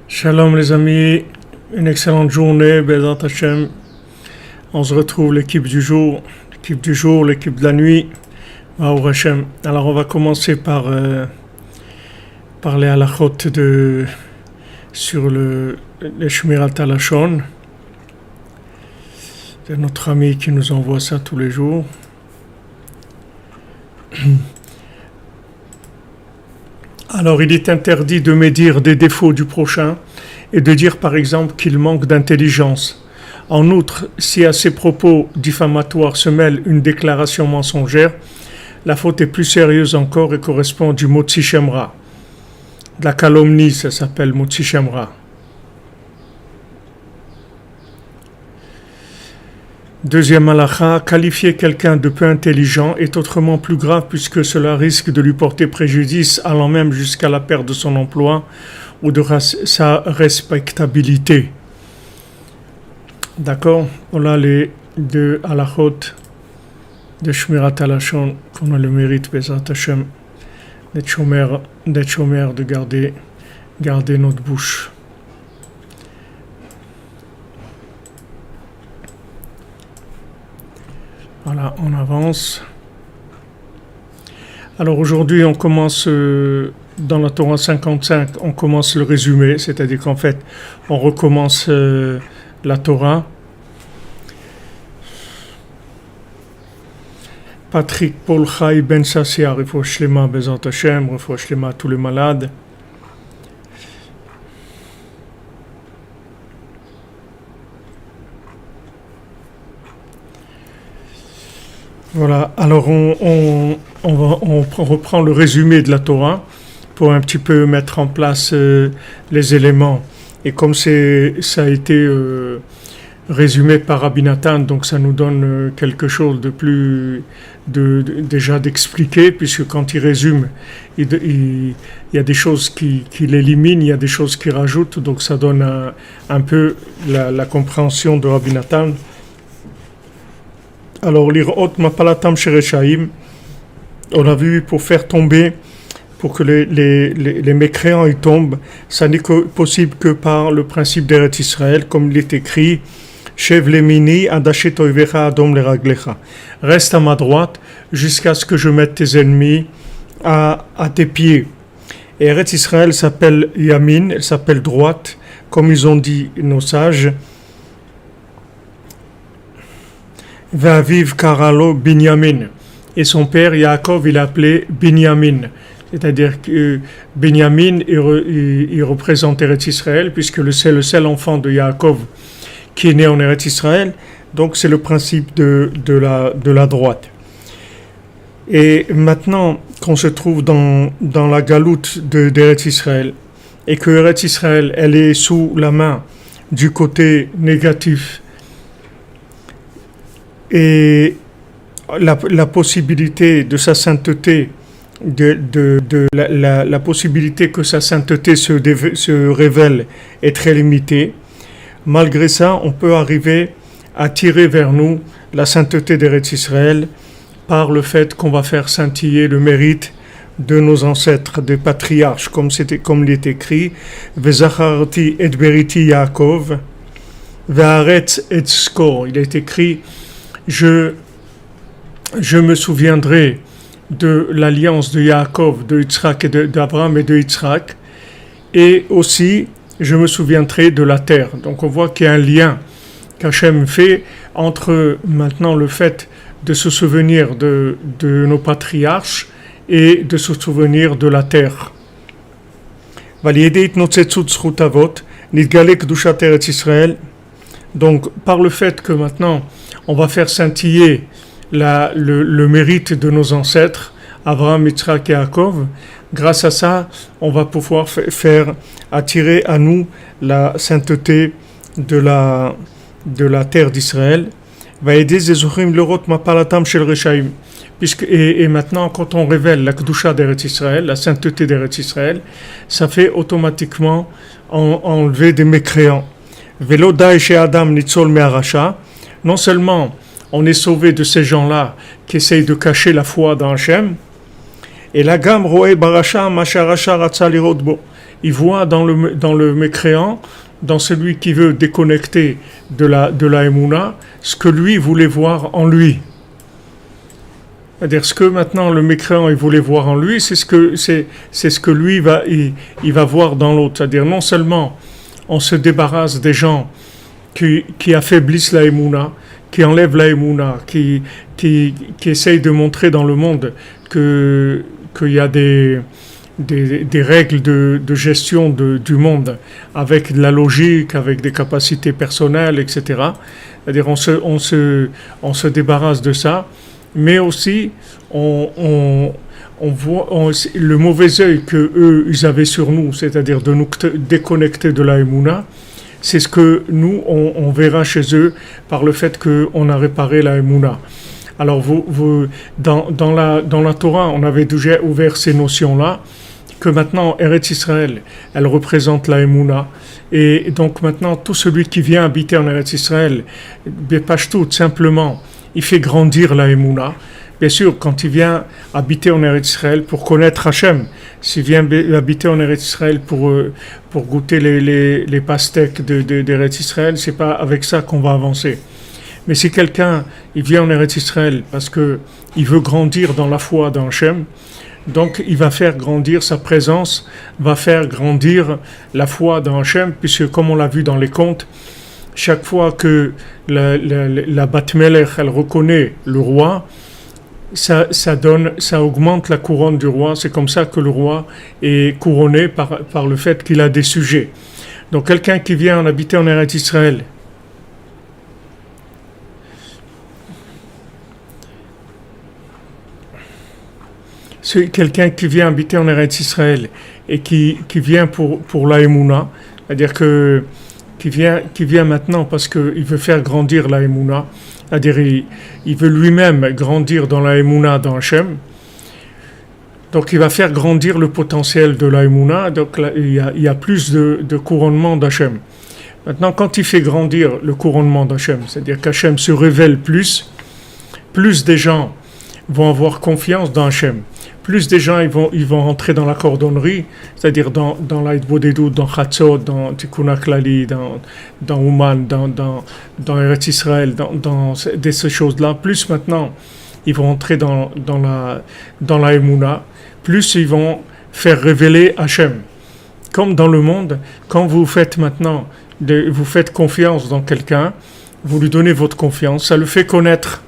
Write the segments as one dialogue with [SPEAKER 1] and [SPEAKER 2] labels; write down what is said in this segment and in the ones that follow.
[SPEAKER 1] Shalom les amis, une excellente journée, Bezat Hashem. On se retrouve l'équipe du jour, l'équipe de la nuit, Baruch Hashem. Alors on va commencer par les halachot sur les Shmirat HaLashon. C'est notre ami qui nous envoie ça tous les jours. Alors il est interdit de médire des défauts du prochain et de dire par exemple qu'il manque d'intelligence. En outre, si à ces propos diffamatoires se mêle une déclaration mensongère, la faute est plus sérieuse encore et correspond du Motzi Shem Ra. De la calomnie, ça s'appelle Motzi Shem Ra. Deuxième halakha, qualifier quelqu'un de peu intelligent est autrement plus grave puisque cela risque de lui porter préjudice allant même jusqu'à la perte de son emploi ou de sa respectabilité. D'accord? Voilà les deux halachot de Shmirat HaLashon qu'on a le mérite, Bezat Hashem, d'être shomer, de garder notre bouche. Voilà, on avance. Alors aujourd'hui, on commence dans la Torah 55, on commence le résumé, c'est-à-dire qu'en fait, on recommence la Torah. Patrick Paul Chai Ben Sassiar, Refoua Shlema Bezat Hashem, Refoua Shlema à tous les malades. Voilà, alors on reprend le résumé de la Torah pour un petit peu mettre en place les éléments. Et comme ça a été résumé par Rabbi Nathan, donc ça nous donne quelque chose de plus déjà d'expliquer, puisque quand il résume, il y a des choses qu'il élimine, il y a des choses qu'il rajoute, donc ça donne un peu la compréhension de Rabbi Nathan. Alors, l'irot mapalatam shereshaim, on a vu pour faire tomber, pour que les mécréants y tombent, ça n'est possible que par le principe d'Eretz Israël, comme il est écrit, Shev lemini adashet oivecha adom leraglecha. Reste à ma droite jusqu'à ce que je mette tes ennemis à tes pieds. Et Eretz Israël s'appelle Yamin, elle s'appelle droite, comme ils ont dit nos sages. Vaviv Karalo Binyamin. Et son père Yaakov, il appelait Binyamin. C'est-à-dire que Binyamin, il représente Eretz Israël, puisque c'est le seul enfant de Yaakov qui est né en Eretz Israël. Donc c'est le principe de la droite. Et maintenant qu'on se trouve dans la galoute d'Eretz Israël, et que Eretz Israël, elle est sous la main du côté négatif, et la possibilité de sa sainteté, la possibilité que sa sainteté se révèle est très limitée. Malgré ça, on peut arriver à tirer vers nous la sainteté d'Eretz Israël par le fait qu'on va faire scintiller le mérite de nos ancêtres, des patriarches, comme il est écrit, Vezacharti et beriti Yaakov, Ve'aretz et skor. Il est écrit, je me souviendrai de l'alliance de Yaakov, de Yitzhak et d'Abraham et de Yitzhak, et aussi je me souviendrai de la terre. Donc on voit qu'il y a un lien qu'Hachem fait entre maintenant le fait de se souvenir de nos patriarches et de se souvenir de la terre. Donc par le fait que maintenant on va faire scintiller le mérite de nos ancêtres, Abraham, Yitzhak et Yaakov, grâce à ça, on va pouvoir faire attirer à nous la sainteté de la terre d'Israël. Et maintenant, quand on révèle la Kedusha d'Eretz Israël, la sainteté d'Eretz Israël, ça fait automatiquement enlever des mécréants. Non seulement on est sauvé de ces gens-là qui essayent de cacher la foi dans Hachem. Et la gamme roé baracha macharacha ratsalirotbo. Il voit dans le mécréant, dans celui qui veut déconnecter de la Emouna, ce que lui voulait voir en lui. C'est-à-dire ce que maintenant le mécréant il voulait voir en lui, c'est ce que lui il va voir dans l'autre. C'est-à-dire non seulement on se débarrasse des gens qui affaiblissent la Emouna, qui enlèvent la Emouna, qui essayent de montrer dans le monde qu'il y a des règles de gestion du monde avec de la logique, avec des capacités personnelles, etc. C'est-à-dire on se débarrasse de ça, mais aussi on voit le mauvais œil que eux ils avaient sur nous, c'est-à-dire de nous déconnecter de la Emouna. C'est ce que nous on verra chez eux par le fait qu'on a réparé la Emouna. Alors dans la Torah, on avait déjà ouvert ces notions-là, que maintenant Eretz Israël, elle représente la Emouna, et donc maintenant tout celui qui vient habiter en Eretz Israël, Bepashtout, simplement, il fait grandir la Emouna. Bien sûr, quand il vient habiter en Eretz Israël pour connaître Hachem, s'il vient habiter en Eretz Israël pour goûter les pastèques d'Eretz Israël, c'est pas avec ça qu'on va avancer. Mais si quelqu'un il vient en Eretz Israël parce que il veut grandir dans la foi dans Hachem, donc il va faire grandir sa présence, va faire grandir la foi dans Hachem, puisque comme on l'a vu dans les contes, chaque fois que la Bat Melech elle reconnaît le roi, ça augmente la couronne du roi. C'est comme ça que le roi est couronné par le fait qu'il a des sujets. Donc quelqu'un qui vient en habiter en Eretz Israël, c'est quelqu'un qui vient habiter en Eretz Israël et qui vient pour la Emouna, c'est-à-dire qui vient maintenant parce qu'il veut faire grandir la Emouna, c'est-à-dire il veut lui-même grandir dans la Emouna, dans Hachem. Donc il va faire grandir le potentiel de la Emouna, donc là, il y a plus de couronnement d'Hachem. Maintenant, quand il fait grandir le couronnement d'Hachem, c'est-à-dire qu'Hachem se révèle plus des gens vont avoir confiance dans Hachem. Plus des gens ils vont rentrer dans la cordonnerie, c'est-à-dire dans l'Aïd-Bodedut, dans Chatzot, dans Tikkun HaKlali, dans Ouman, dans Eretz Israël, dans ces choses-là. Plus maintenant, ils vont rentrer dans la Emouna, plus ils vont faire révéler Hachem. Comme dans le monde, quand vous faites maintenant, vous faites confiance dans quelqu'un, vous lui donnez votre confiance, ça le fait connaître.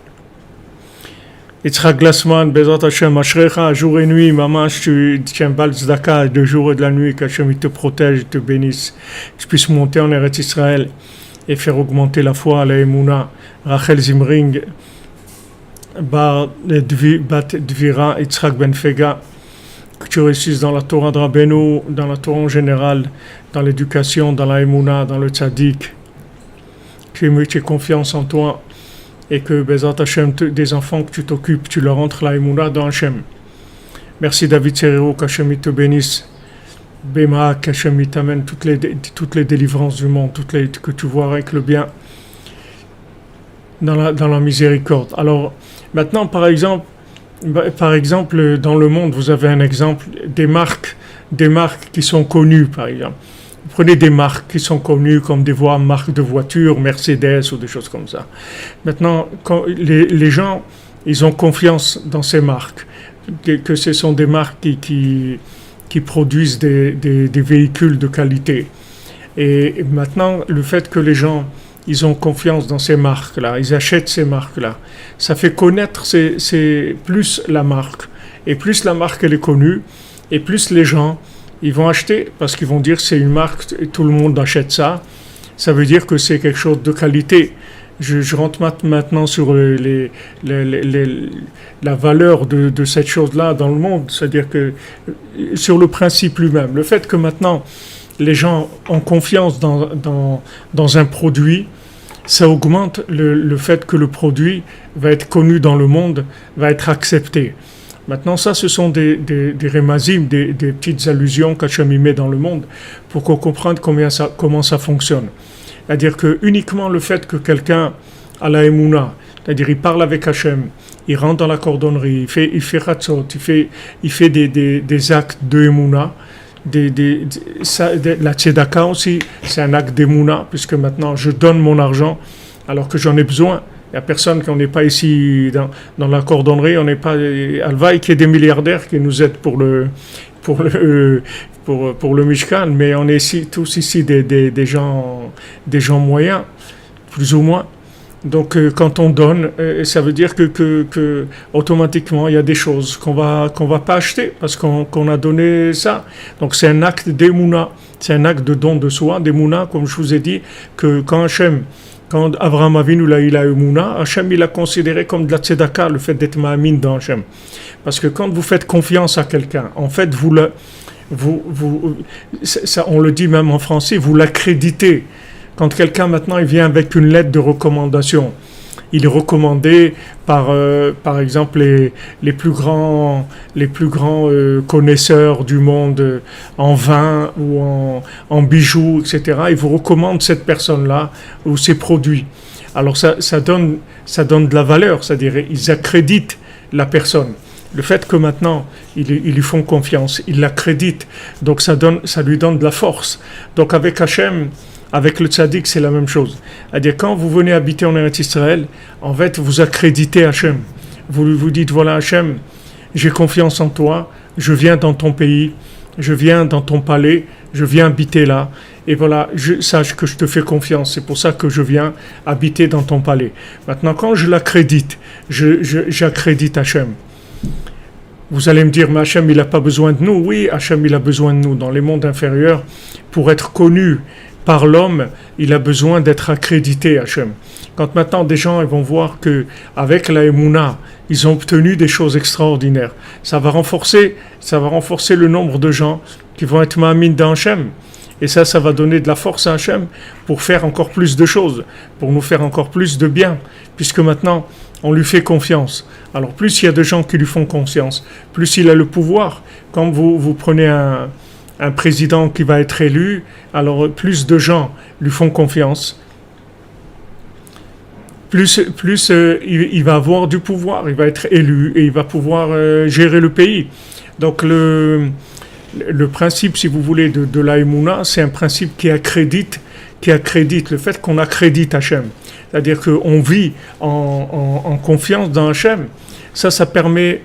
[SPEAKER 1] Yitzhak Glassman, Bezrat Hashem, Ashrecha, jour et nuit, mamash, tu es un bal tzedaka de jour et de la nuit, qu'Hachem te protège, te bénisse, que tu puisses monter en Eretz Israël et faire augmenter la foi, la Emouna. Rachel Zimring, Bat Dvira, Yitzhak Ben Fega, que tu réussisses dans la Torah de Rabbeinu, dans la Torah en général, dans l'éducation, dans la Emouna, dans le tzaddik, que tu aies confiance en toi. Et que Bezat Hashem, des enfants que tu t'occupes, tu leur entres la Emouna dans Hashem. Merci David Serero, qu'Hachem te bénisse. Bema, qu'Hachem t'amène toutes les délivrances du monde, que tu vois avec le bien dans la miséricorde. Alors maintenant, par exemple, dans le monde, vous avez un exemple des marques qui sont connues, par exemple. Vous prenez des marques qui sont connues comme des marques de voitures, Mercedes ou des choses comme ça. Maintenant, quand les gens, ils ont confiance dans ces marques, que ce sont des marques qui produisent des véhicules de qualité. Et maintenant, le fait que les gens, ils ont confiance dans ces marques-là, ils achètent ces marques-là, ça fait connaître plus la marque. Et plus la marque elle est connue, et plus les gens ils vont acheter parce qu'ils vont dire que c'est une marque et tout le monde achète ça. Ça veut dire que c'est quelque chose de qualité. Je rentre maintenant sur la valeur de cette chose-là dans le monde. C'est-à-dire que sur le principe lui-même, le fait que maintenant les gens ont confiance dans un produit, ça augmente le fait que le produit va être connu dans le monde, va être accepté. Maintenant, ça, ce sont des rémazim, des petites allusions qu'Hachem y met dans le monde pour qu'on comprenne comment ça fonctionne. C'est-à-dire que uniquement le fait que quelqu'un a la Emouna, C'est-à-dire, il parle avec Hachem, il rentre dans la cordonnerie, il fait Hatzot, il fait des actes de Emouna, la Tzedaka aussi, c'est un acte d'Emouna, puisque maintenant je donne mon argent alors que j'en ai besoin. Il n'y a personne qu'on n'est pas ici dans la cordonnerie, on n'est pas Alvaï qui est des milliardaires qui nous aident pour le Mishkan, mais on est tous ici des gens moyens, plus ou moins. Donc quand on donne, ça veut dire que automatiquement il y a des choses qu'on va pas acheter parce qu'on a donné ça. Donc c'est un acte d'Emouna, c'est un acte de don de soi, d'Emouna, comme je vous ai dit, que quand Abraham Avinu il a Emouna, Hachem il a considéré comme de la tzedaka le fait d'être ma'amin dans Hachem. Parce que quand vous faites confiance à quelqu'un, en fait ça, on le dit même en français, vous l'accréditez. Quand quelqu'un maintenant il vient avec une lettre de recommandation, il est recommandé par exemple les plus grands connaisseurs du monde en vin ou en bijoux, etc. Ils vous recommandent cette personne-là ou ses produits. Alors ça donne de la valeur, c'est-à-dire ils accréditent la personne. Le fait que maintenant ils lui font confiance, ils l'accréditent, donc ça lui donne de la force. Donc avec Hachem, avec le tzaddik, c'est la même chose. C'est-à-dire, quand vous venez habiter en Eretz Israël, en fait, vous accréditez Hachem. Vous vous dites, voilà Hachem, j'ai confiance en toi, je viens dans ton pays, je viens dans ton palais, je viens habiter là, et voilà, sache que je te fais confiance, c'est pour ça que je viens habiter dans ton palais. Maintenant, quand je l'accrédite, j'accrédite Hachem. Vous allez me dire, mais Hachem, il n'a pas besoin de nous. Oui, Hachem, il a besoin de nous. Dans les mondes inférieurs, pour être connu par l'homme, il a besoin d'être accrédité, Hachem. Quand maintenant des gens ils vont voir qu'avec la Emouna, ils ont obtenu des choses extraordinaires, ça va renforcer le nombre de gens qui vont être ma'amin dans Hachem. Et ça va donner de la force à Hachem pour faire encore plus de choses, pour nous faire encore plus de bien, puisque maintenant, on lui fait confiance. Alors plus il y a de gens qui lui font confiance, plus il a le pouvoir. Quand vous prenez un président qui va être élu, alors plus de gens lui font confiance, plus il va avoir du pouvoir, il va être élu et il va pouvoir gérer le pays. Donc le principe, si vous voulez, de la Emouna, c'est un principe qui accrédite le fait qu'on accrédite Hachem. C'est-à-dire qu'on vit en confiance dans Hachem. Ça permet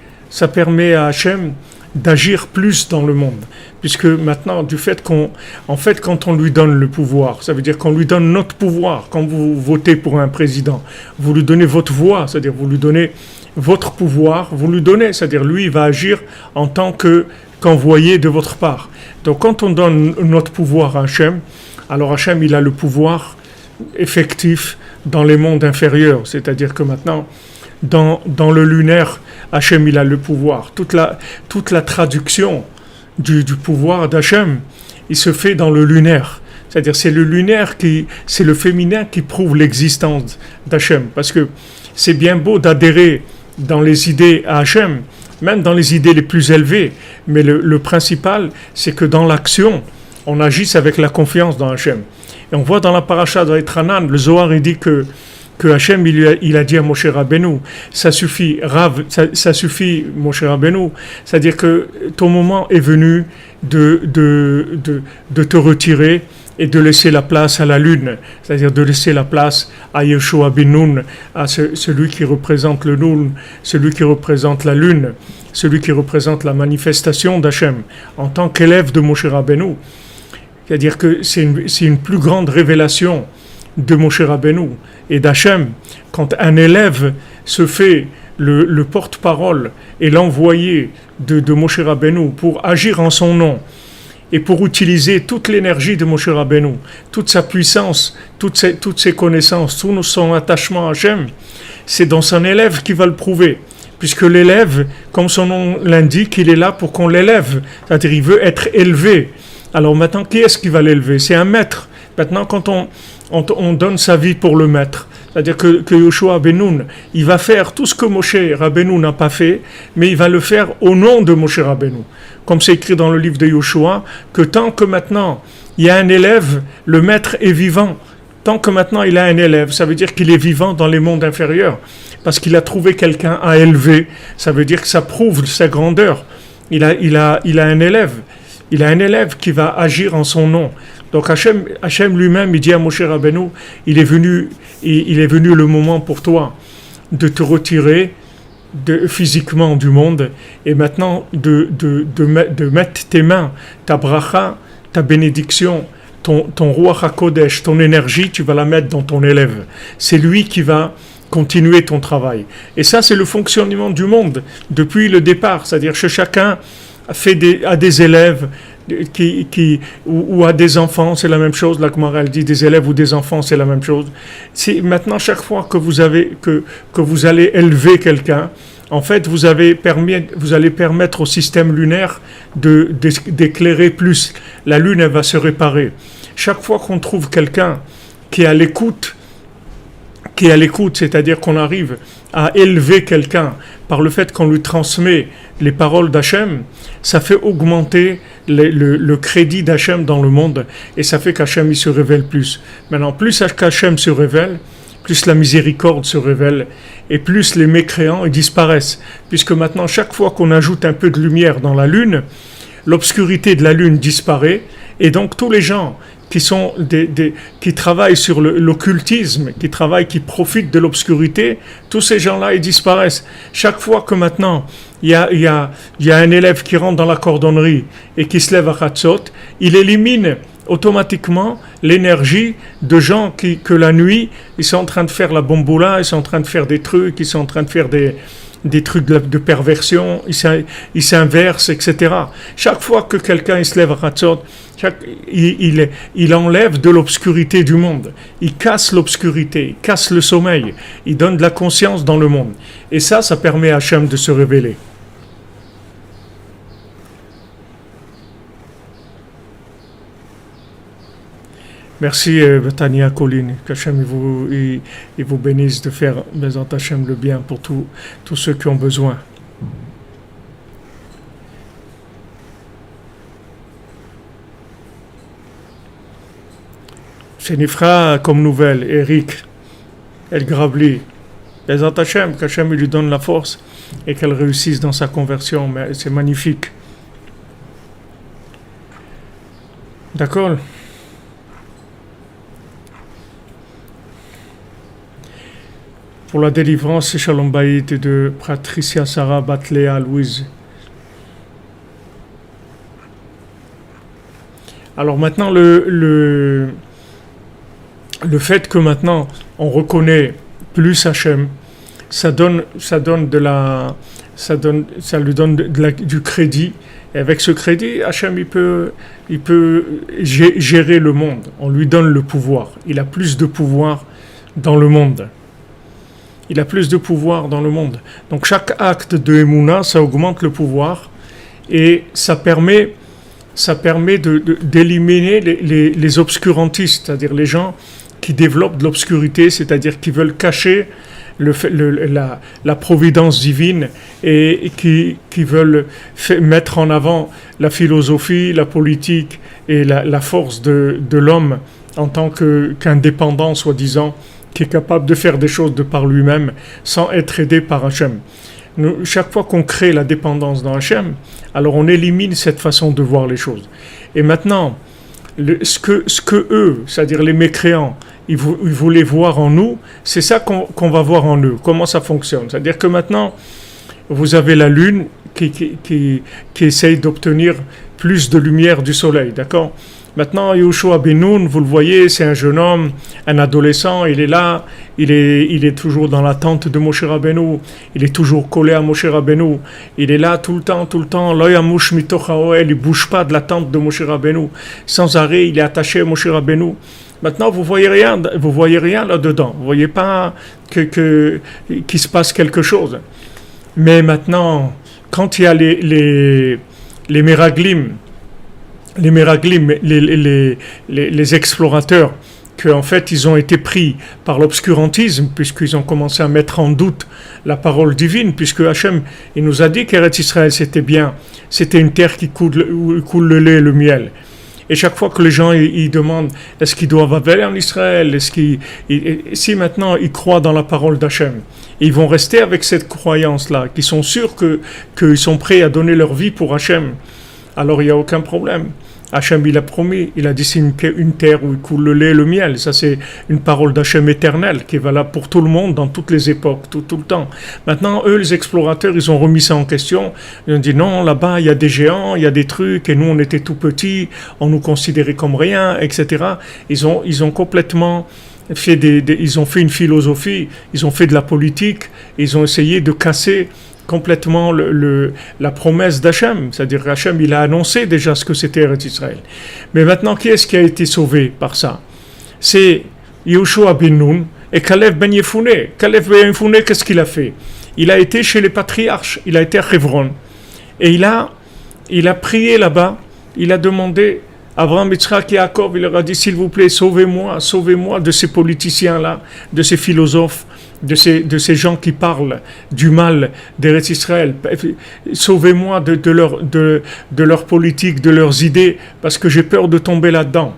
[SPEAKER 1] à Hachem d'agir plus dans le monde. Puisque maintenant, du fait quand on lui donne le pouvoir, ça veut dire qu'on lui donne notre pouvoir. Quand vous votez pour un président, vous lui donnez votre voix, c'est-à-dire vous lui donnez votre pouvoir, vous lui donnez, c'est-à-dire lui, il va agir en tant qu'envoyé de votre part. Donc quand on donne notre pouvoir à Hachem, alors Hachem, il a le pouvoir effectif dans les mondes inférieurs. C'est-à-dire que maintenant, dans le lunaire, Hachem, il a le pouvoir. Toute la traduction du pouvoir d'Hachem, il se fait dans le lunaire. C'est-à-dire c'est le lunaire c'est le féminin qui prouve l'existence d'Hachem. Parce que c'est bien beau d'adhérer dans les idées à Hachem, même dans les idées les plus élevées, mais le principal, c'est que dans l'action, on agisse avec la confiance dans Hachem. Et on voit dans la paracha d'Etranan, le Zohar, il dit que Hachem, il a dit à Moshe Rabbeinu, ça suffit, ça suffit, Moshe Rabbeinu, c'est-à-dire que ton moment est venu de te retirer et de laisser la place à la lune, c'est-à-dire de laisser la place à Yeshua ben Nun, à celui qui représente le Nun, celui qui représente la lune, celui qui représente la manifestation d'Hachem, en tant qu'élève de Moshe Rabbeinu. C'est-à-dire que c'est une plus grande révélation de Moshe Rabbeinu et d'Hachem, quand un élève se fait le porte-parole et l'envoyé de Moshe Rabbeinu pour agir en son nom et pour utiliser toute l'énergie de Moshe Rabbeinu, toute sa puissance, toutes ses connaissances, tout son attachement à Hachem, c'est dans son élève qu'il va le prouver. Puisque l'élève, comme son nom l'indique, il est là pour qu'on l'élève, c'est-à-dire il veut être élevé. Alors maintenant, qui est-ce qui va l'élever? C'est un maître. Maintenant, quand on donne sa vie pour le maître, c'est-à-dire que Yeshua ben Nun, il va faire tout ce que Moshe Rabbeinu n'a pas fait, mais il va le faire au nom de Moshe Rabbeinu. Comme c'est écrit dans le livre de Yeshua, que tant que maintenant il y a un élève, le maître est vivant. Tant que maintenant il a un élève, ça veut dire qu'il est vivant dans les mondes inférieurs, parce qu'il a trouvé quelqu'un à élever. Ça veut dire que ça prouve sa grandeur. Il a un élève. Il a un élève qui va agir en son nom. Donc Hachem lui-même, il dit à Moshe Rabbeinu, il est venu le moment pour toi de te retirer physiquement du monde et maintenant de mettre tes mains, ta bracha, ta bénédiction, ton Ruach HaKodesh, ton énergie, tu vas la mettre dans ton élève. C'est lui qui va continuer ton travail. Et ça, c'est le fonctionnement du monde depuis le départ. C'est-à-dire que chacun a des élèves ou à des enfants, c'est la même chose. La Gemara elle dit des élèves ou des enfants, c'est la même chose. C'est maintenant chaque fois que vous allez élever quelqu'un, en fait, vous allez permettre au système lunaire d'éclairer plus. La lune, elle va se réparer. Chaque fois qu'on trouve quelqu'un qui est à l'écoute, c'est-à-dire qu'on arrive à élever quelqu'un par le fait qu'on lui transmet les paroles d'Hachem, ça fait augmenter le crédit d'Hachem dans le monde et ça fait qu'Hachem il se révèle plus. Maintenant, plus qu'Hachem se révèle, plus la miséricorde se révèle et plus les mécréants ils disparaissent. Puisque maintenant, chaque fois qu'on ajoute un peu de lumière dans la lune, l'obscurité de la lune disparaît et donc tous les gens qui travaillent sur l'occultisme, qui profitent de l'obscurité, tous ces gens-là, ils disparaissent. Chaque fois que maintenant, il y a un élève qui rentre dans la cordonnerie et qui se lève à Chatzot, il élimine automatiquement l'énergie de gens que la nuit, ils sont en train de faire la bomboula, ils sont en train de faire des trucs, ils sont en train de faire des trucs de perversion, ils s'inversent, etc. Chaque fois que quelqu'un il se lève à Chatzot, il enlève de l'obscurité du monde. Il casse l'obscurité, il casse le sommeil, il donne de la conscience dans le monde. Et ça permet à Hachem de se révéler. Merci Tania Colline, qu'Hachem il vous bénisse de faire Bezat Hachem le bien pour tous ceux qui ont besoin. Shenifra comme nouvelle, Eric, El Gravli, Bezat Hachem, qu'Hachem lui donne la force et qu'elle réussisse dans sa conversion, mais c'est magnifique. D'accord? Pour la délivrance, c'est Shalom Bayit de Patricia Sarah Batléa Louise. Alors maintenant, le fait que maintenant on reconnaît plus Hachem, ça lui donne du crédit. Et avec ce crédit, Hachem il peut gérer le monde. On lui donne le pouvoir. Il a plus de pouvoir dans le monde. Il a plus de pouvoir dans le monde. Donc chaque acte de Emouna, ça augmente le pouvoir et ça permet d'éliminer les obscurantistes, c'est-à-dire les gens qui développent de l'obscurité, c'est-à-dire qui veulent cacher la providence divine et qui veulent mettre en avant la philosophie, la politique et la force de l'homme en tant qu'indépendant, soi-disant, qui est capable de faire des choses de par lui-même sans être aidé par Hachem. Chaque fois qu'on crée la dépendance dans Hachem, alors on élimine cette façon de voir les choses. Et maintenant, ce que eux, c'est-à-dire les mécréants, ils voulaient voir en nous, c'est ça qu'on va voir en eux. Comment ça fonctionne? C'est-à-dire que maintenant, vous avez la lune qui essaye d'obtenir plus de lumière du soleil, d'accord? Maintenant, Yehoshua ben Nun, vous le voyez, c'est un jeune homme, un adolescent, il est là, il est toujours dans la tente de Moshe Rabbeinu, il est toujours collé à Moshe Rabbeinu, il est là tout le temps, lo yamush mitoch haoel, il bouge pas de la tente de Moshe Rabbeinu, sans arrêt, il est attaché à Moshe Rabbeinu. Maintenant, vous voyez rien là-dedans, vous voyez pas qu'il se passe quelque chose. Mais maintenant, quand il y a les Meraglim, les explorateurs, qu'en fait ils ont été pris par l'obscurantisme, puisqu'ils ont commencé à mettre en doute la parole divine, puisque Hachem, il nous a dit qu'Eretz Israël c'était bien, c'était une terre où coule le lait et le miel. Et chaque fois que les gens ils demandent est-ce qu'ils doivent aller en Israël, si maintenant ils croient dans la parole d'Hachem, ils vont rester avec cette croyance-là, qu'ils sont sûrs qu'ils sont prêts à donner leur vie pour Hachem, alors il n'y a aucun problème. Hachem, il a promis, il a dit c'est une terre où il coule le lait et le miel. Ça, c'est une parole d'Hachem éternelle qui est valable pour tout le monde, dans toutes les époques, tout le temps. Maintenant, eux, les explorateurs, ils ont remis ça en question. Ils ont dit non, là-bas, il y a des géants, il y a des trucs, et nous, on était tout petits, on nous considérait comme rien, etc. Ils ont complètement ils ont fait une philosophie, ils ont fait de la politique, ils ont essayé de casser complètement la promesse d'Hachem, c'est-à-dire qu'Hachem il a annoncé déjà ce que c'était Eretz Israël. Mais maintenant, qui est-ce qui a été sauvé par ça? C'est Yehoshua ben Nun et Kalev ben Yefouné. Kalev ben Yefouné, qu'est-ce qu'il a fait? Il a été chez les patriarches, il a été à Hebron, et il a prié là-bas, il a demandé Abraham, Yitzhak et Yaakov, il leur a dit s'il vous plaît, sauvez-moi de ces politiciens-là, de ces philosophes, de ces gens qui parlent du mal d'Eretz Israël. Sauvez-moi de leur politique, de leurs idées, parce que j'ai peur de tomber là-dedans.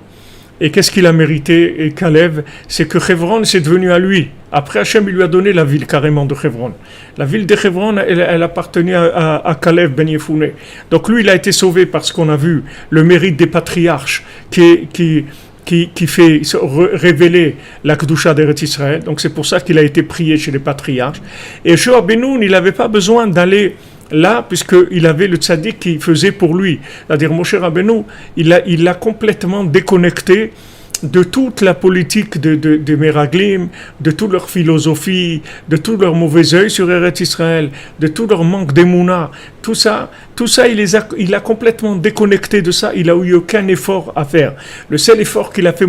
[SPEAKER 1] Et qu'est-ce qu'il a mérité, et Kalev? C'est que Hebron, c'est devenu à lui. Après, Hachem, il lui a donné la ville carrément de Hebron. La ville de Hebron, elle appartenait à Kalev ben Yefouné. Donc lui, il a été sauvé parce qu'on a vu le mérite des patriarches qui fait révéler la Kedusha d'Eretz Israël. Donc c'est pour ça qu'il a été prié chez les patriarches. Et Yehoshua ben Nun, il n'avait pas besoin d'aller là, puisqu'il avait le tzaddik qui faisait pour lui. C'est-à-dire Moshe Rabbeinu, il l'a complètement déconnecté de toute la politique de Meraglim, de toute leur philosophie, de tout leur mauvais œil sur Eretz Israël, de tout leur manque d'émouna. Tout ça, il a complètement déconnecté de ça. Il n'a eu aucun effort à faire. Le seul effort qu'il a fait,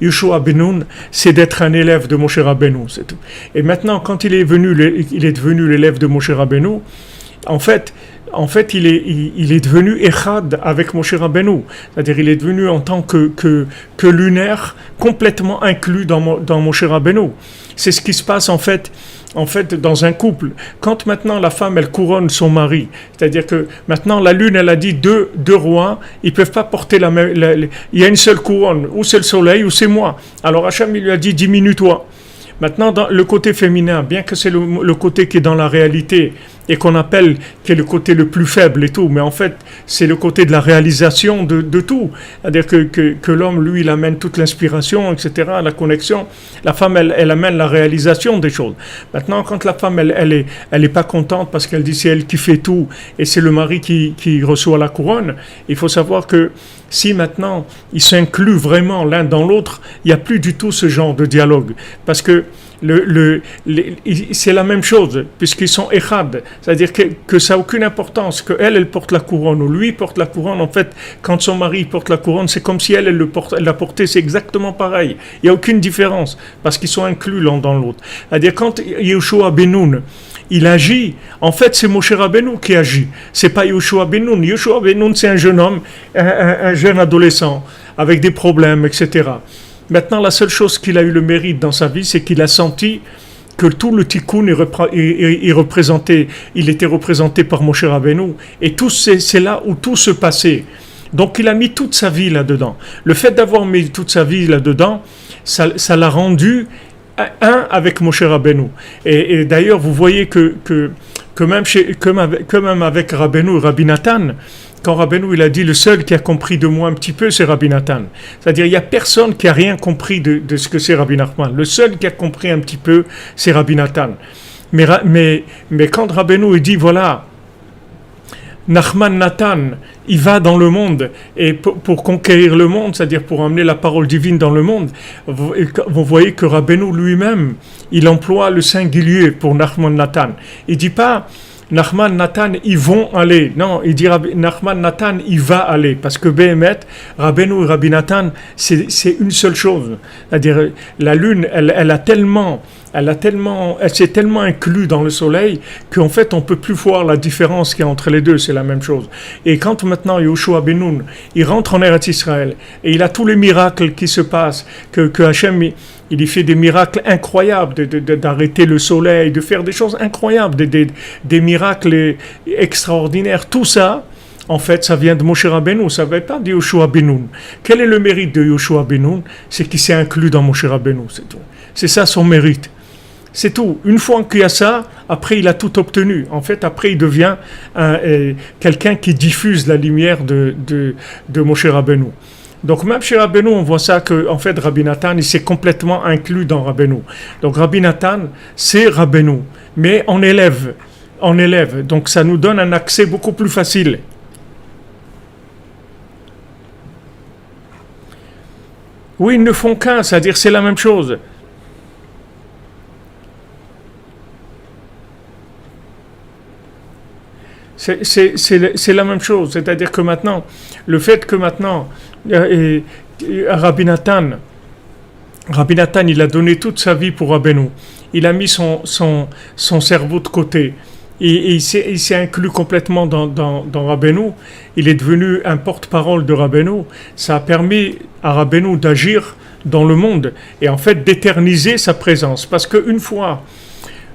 [SPEAKER 1] Yehoshua ben Nun, c'est d'être un élève de Moshe Rabbeinu, c'est tout. Et maintenant, quand il est devenu l'élève de Moshe Rabbeinu, en fait, il est devenu Echad avec Moshe Rabbeinu. C'est-à-dire, il est devenu en tant que lunaire, complètement inclus dans Moshe Rabbeinu. C'est ce qui se passe en fait dans un couple. Quand maintenant la femme, elle couronne son mari, c'est-à-dire que maintenant la lune, elle a dit deux rois, ils peuvent pas porter il y a une seule couronne, ou c'est le soleil, ou c'est moi. Alors Hachem, il lui a dit, diminue-toi. Maintenant, dans le côté féminin, bien que c'est le côté qui est dans la réalité et qu'on appelle, qui est le côté le plus faible et tout, mais en fait, c'est le côté de la réalisation de tout. C'est-à-dire que l'homme, lui, il amène toute l'inspiration, etc., la connexion. La femme, elle amène la réalisation des choses. Maintenant, quand la femme, elle est pas contente parce qu'elle dit c'est elle qui fait tout et c'est le mari qui reçoit la couronne, il faut savoir que si maintenant ils s'incluent vraiment l'un dans l'autre, il n'y a plus du tout ce genre de dialogue. Parce que c'est la même chose, puisqu'ils sont echad, c'est-à-dire que ça n'a aucune importance, qu'elle porte la couronne, ou lui porte la couronne. En fait, quand son mari porte la couronne, c'est comme si elle l'a portée, c'est exactement pareil. Il n'y a aucune différence, parce qu'ils sont inclus l'un dans l'autre. C'est-à-dire, quand Yehoshua ben Nun, il agit, en fait, c'est Moshe Rabbeinu qui agit. C'est pas Yehoshua ben Nun. Yehoshua ben Nun, c'est un jeune homme, un jeune adolescent, avec des problèmes, etc. Maintenant, la seule chose qu'il a eu le mérite dans sa vie, c'est qu'il a senti que tout le tikkun il était représenté par Moshe Rabbeinu, et tout c'est là où tout se passait. Donc il a mis toute sa vie là-dedans. Le fait d'avoir mis toute sa vie là-dedans, ça l'a rendu un avec Moshe Rabbeinu. Et d'ailleurs, vous voyez que même avec Rabbeinu et Rabbi Nathan, quand Rabbeinu il a dit le seul qui a compris de moi un petit peu, c'est Rabbi Nathan. C'est-à-dire il n'y a personne qui a rien compris de ce que c'est Rabbi Nachman. Le seul qui a compris un petit peu, c'est Rabbi Nathan. Mais quand Rabbeinu il dit voilà, Nachman Nathan, il va dans le monde et pour conquérir le monde, c'est-à-dire pour amener la parole divine dans le monde, vous voyez que Rabbeinu lui-même, il emploie le singulier pour Nachman Nathan. Il dit pas Nachman, Nathan, ils vont aller. Non, il dit Nachman, Nathan, il va aller. Parce que Béhémet, Rabbeinu et Rabbi Nathan, c'est une seule chose. C'est-à-dire, la lune, elle s'est tellement inclue dans le soleil qu'en fait, on ne peut plus voir la différence qu'il y a entre les deux. C'est la même chose. Et quand maintenant, Yehoshua ben Nun, il rentre en Eretz Israël et il a tous les miracles qui se passent, que Hachem, il y fait des miracles incroyables, d'arrêter le soleil, de faire des choses incroyables, des miracles extraordinaires. Tout ça, En fait, ça vient de Moshe Rabbeinu, ça ne vient pas de Yoshua ben Nun. Quel est le mérite de Yoshua ben Nun? C'est qu'il s'est inclus dans Moshe Rabbeinu, c'est tout. C'est ça son mérite. C'est tout. Une fois qu'il y a ça, après il a tout obtenu. En fait, après il devient quelqu'un qui diffuse la lumière de Moshe Rabbeinu. Donc même chez Rabbeinu, on voit ça que en fait Rabbi Nathan, il s'est complètement inclus dans Rabbeinu. Donc Rabbi Nathan, c'est Rabbeinu, mais en élève. Donc ça nous donne un accès beaucoup plus facile. Oui, ils ne font qu'un, c'est-à-dire c'est la même chose. C'est la même chose, c'est-à-dire que maintenant, le fait que maintenant, Rabbi Nathan, il a donné toute sa vie pour Rabbeinu, il a mis son cerveau de côté, et il s'est inclus complètement dans Rabbeinu, il est devenu un porte-parole de Rabbeinu, ça a permis à Rabbeinu d'agir dans le monde, et en fait d'éterniser sa présence, parce qu'une fois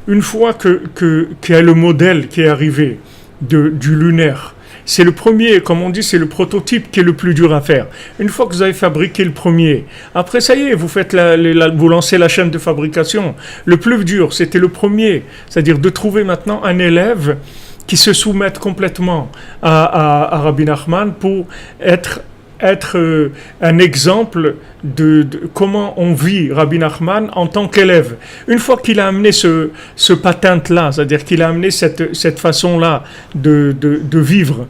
[SPEAKER 1] qu'il y a le modèle qui est arrivé, du lunaire. C'est le premier, comme on dit, c'est le prototype qui est le plus dur à faire. Une fois que vous avez fabriqué le premier, après ça y est, vous lancez la chaîne de fabrication. Le plus dur, c'était le premier, c'est-à-dire de trouver maintenant un élève qui se soumette complètement à Rabbi Nachman pour être un exemple de comment on vit Rabbi Nachman en tant qu'élève. Une fois qu'il a amené ce patente-là, c'est-à-dire qu'il a amené cette façon-là de vivre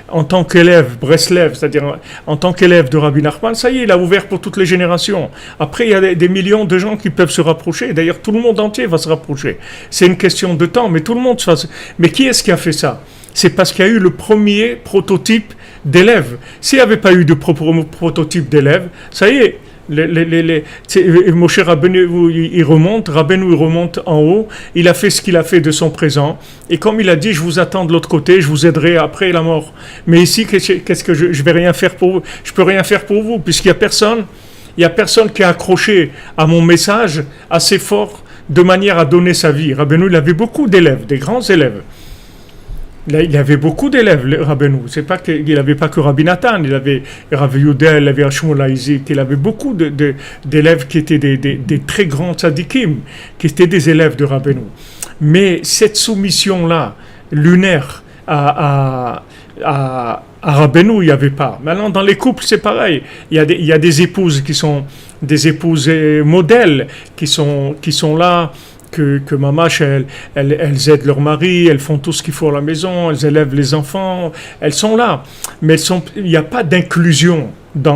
[SPEAKER 1] en tant qu'élève, Breslev, c'est-à-dire en tant qu'élève de Rabbi Nachman, ça y est, il a ouvert pour toutes les générations. Après, il y a des millions de gens qui peuvent se rapprocher. D'ailleurs, tout le monde entier va se rapprocher. C'est une question de temps, mais tout le monde se fasse. Mais qui est-ce qui a fait ça? C'est parce qu'il y a eu le premier prototype d'élève. S'il n'y avait pas eu de prototype d'élève, ça y est, Moshe Rabbeinu il remonte en haut, il a fait ce qu'il a fait de son présent, et comme il a dit, je vous attends de l'autre côté, je vous aiderai après la mort. Mais ici, qu'est-ce que je vais rien faire pour vous? Je peux rien faire pour vous, puisqu'il n'y a personne qui a accroché à mon message assez fort de manière à donner sa vie. Rabbeinu, il avait beaucoup d'élèves, des grands élèves. Il avait beaucoup d'élèves, Rabbeinu. C'est pas qu'il n'avait pas que Rabbi Nathan, il avait Rabbi Yehuda, il avait Hashmol Isaac, il avait beaucoup d'élèves qui étaient des très grands tzadikim, qui étaient des élèves de Rabbeinu. Mais cette soumission-là, lunaire, à Rabbeinu, il n'y avait pas. Maintenant, dans les couples, c'est pareil. Il y a des épouses qui sont des épouses modèles, qui sont là, que mamash, elles aident leur mari, elles font tout ce qu'il faut à la maison, elles élèvent les enfants, elles sont là. Mais il n'y a pas d'inclusion, il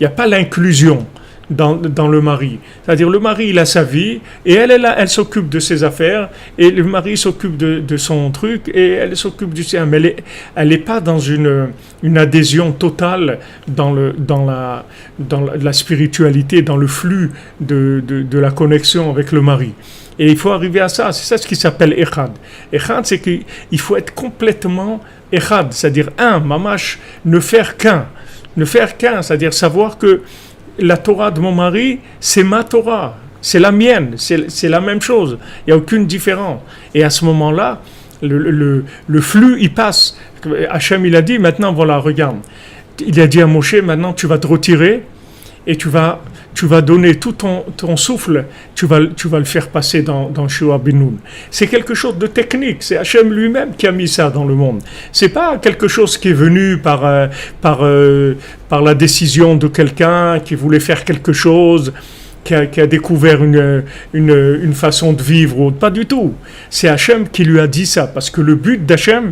[SPEAKER 1] n'y a pas l'inclusion dans le mari. C'est-à-dire le mari, il a sa vie, et elle s'occupe de ses affaires, et le mari s'occupe de son truc, et elle s'occupe du sien. Mais elle n'est pas dans une adhésion totale dans la spiritualité, dans le flux de la connexion avec le mari. Et il faut arriver à ça, c'est ça ce qui s'appelle Echad. Echad, c'est qu'il faut être complètement Echad, c'est-à-dire mamash, ne faire qu'un, c'est-à-dire savoir que la Torah de mon mari, c'est ma Torah, c'est la mienne, c'est la même chose, il n'y a aucune différence. Et à ce moment-là, le flux, il passe. Hachem, il a dit, maintenant, voilà, regarde, il a dit à Moshe, maintenant tu vas te retirer, et tu vas donner tout ton souffle, tu vas le faire passer dans Shua ben Nun. C'est quelque chose de technique, c'est Hachem lui-même qui a mis ça dans le monde. C'est pas quelque chose qui est venu par la décision de quelqu'un qui voulait faire quelque chose, qui a découvert une façon de vivre, pas du tout. C'est Hachem qui lui a dit ça, parce que le but d'Hachem,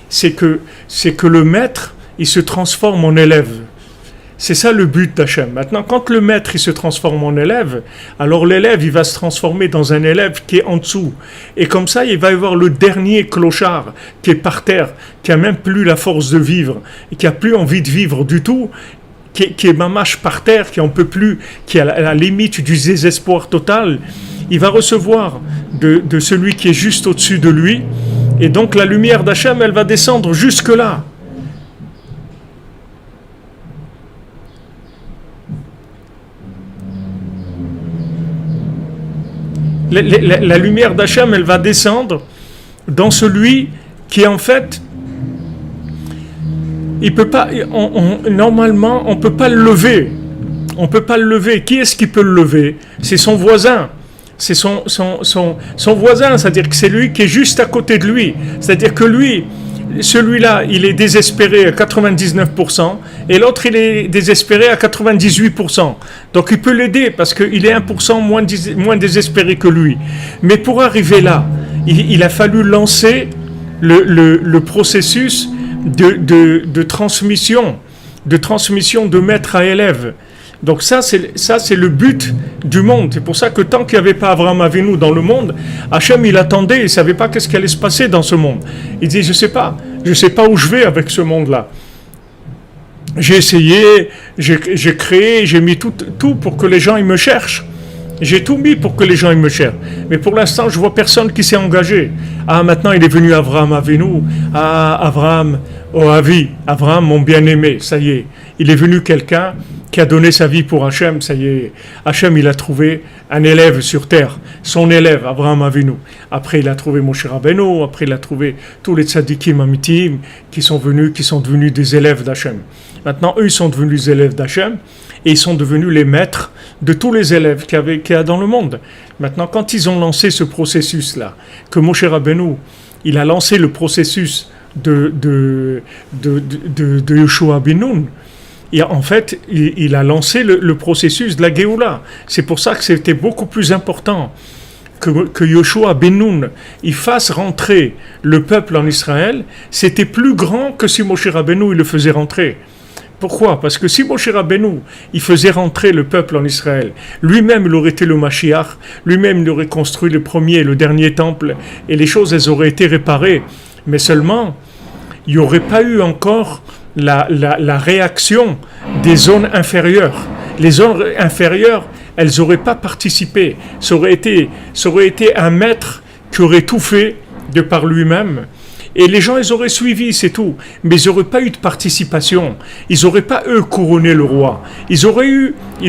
[SPEAKER 1] c'est que le maître, il se transforme en élève. C'est ça le but d'Hachem. Maintenant, quand le maître il se transforme en élève, alors l'élève il va se transformer dans un élève qui est en dessous. Et comme ça, il va y avoir le dernier clochard qui est par terre, qui a même plus la force de vivre, et qui a plus envie de vivre du tout, qui est mamache par terre, qui en peut plus, qui est à la limite du désespoir total. Il va recevoir de celui qui est juste au-dessus de lui, et donc la lumière d'Hachem, elle va descendre jusque là. La lumière d'Hachem, elle va descendre dans celui qui est en fait il peut pas, normalement, on peut pas le lever. On peut pas le lever. Qui est-ce qui peut le lever? C'est son voisin. C'est son voisin, c'est-à-dire que c'est lui qui est juste à côté de lui. C'est-à-dire que lui, celui-là, il est désespéré à 99% et l'autre, il est désespéré à 98%. Donc il peut l'aider parce qu'il est 1% moins désespéré que lui. Mais pour arriver là, il a fallu lancer le processus de transmission de maître à élève. Donc ça c'est le but du monde. C'est pour ça que tant qu'il n'y avait pas Abraham Avinu dans le monde, Hachem il attendait, il ne savait pas qu'est-ce qui allait se passer dans ce monde. Il dit je sais pas où je vais avec ce monde-là. J'ai essayé, j'ai créé, j'ai mis tout pour que les gens ils me cherchent. J'ai tout mis pour que les gens ils me cherchent. Mais pour l'instant, je vois personne qui s'est engagé. Ah, maintenant il est venu Abraham Avinu. Ah, Abraham, oh Avi, Abraham mon bien-aimé, ça y est. Il est venu quelqu'un qui a donné sa vie pour Hachem, ça y est. Hachem, il a trouvé un élève sur terre, son élève, Abraham Avinu. Après, il a trouvé Moshe Rabbeinu, après, il a trouvé tous les tzadikim amitim qui sont devenus des élèves d'Hachem. Maintenant, eux, ils sont devenus des élèves d'Hachem et ils sont devenus les maîtres de tous les élèves qu'il y a dans le monde. Maintenant, quand ils ont lancé ce processus-là, que Moshe Rabbeinu, il a lancé le processus de Yoshua ben Nun, et en fait, il a lancé le processus de la Géoula. C'est pour ça que c'était beaucoup plus important que Yoshua ben Nun il fasse rentrer le peuple en Israël. C'était plus grand que si Moshe Rabbeinu il le faisait rentrer. Pourquoi? Parce que si Moshe Rabbeinu il faisait rentrer le peuple en Israël, lui-même il aurait été le Mashiach, lui-même il aurait construit le premier et le dernier temple, et les choses elles auraient été réparées. Mais seulement, il n'y aurait pas eu encore la réaction des zones inférieures. Les zones inférieures, elles n'auraient pas participé. Ça aurait été un maître qui aurait tout fait de par lui-même. Et les gens, ils auraient suivi, c'est tout. Mais ils n'auraient pas eu de participation. Ils n'auraient pas, eux, couronné le roi. Ils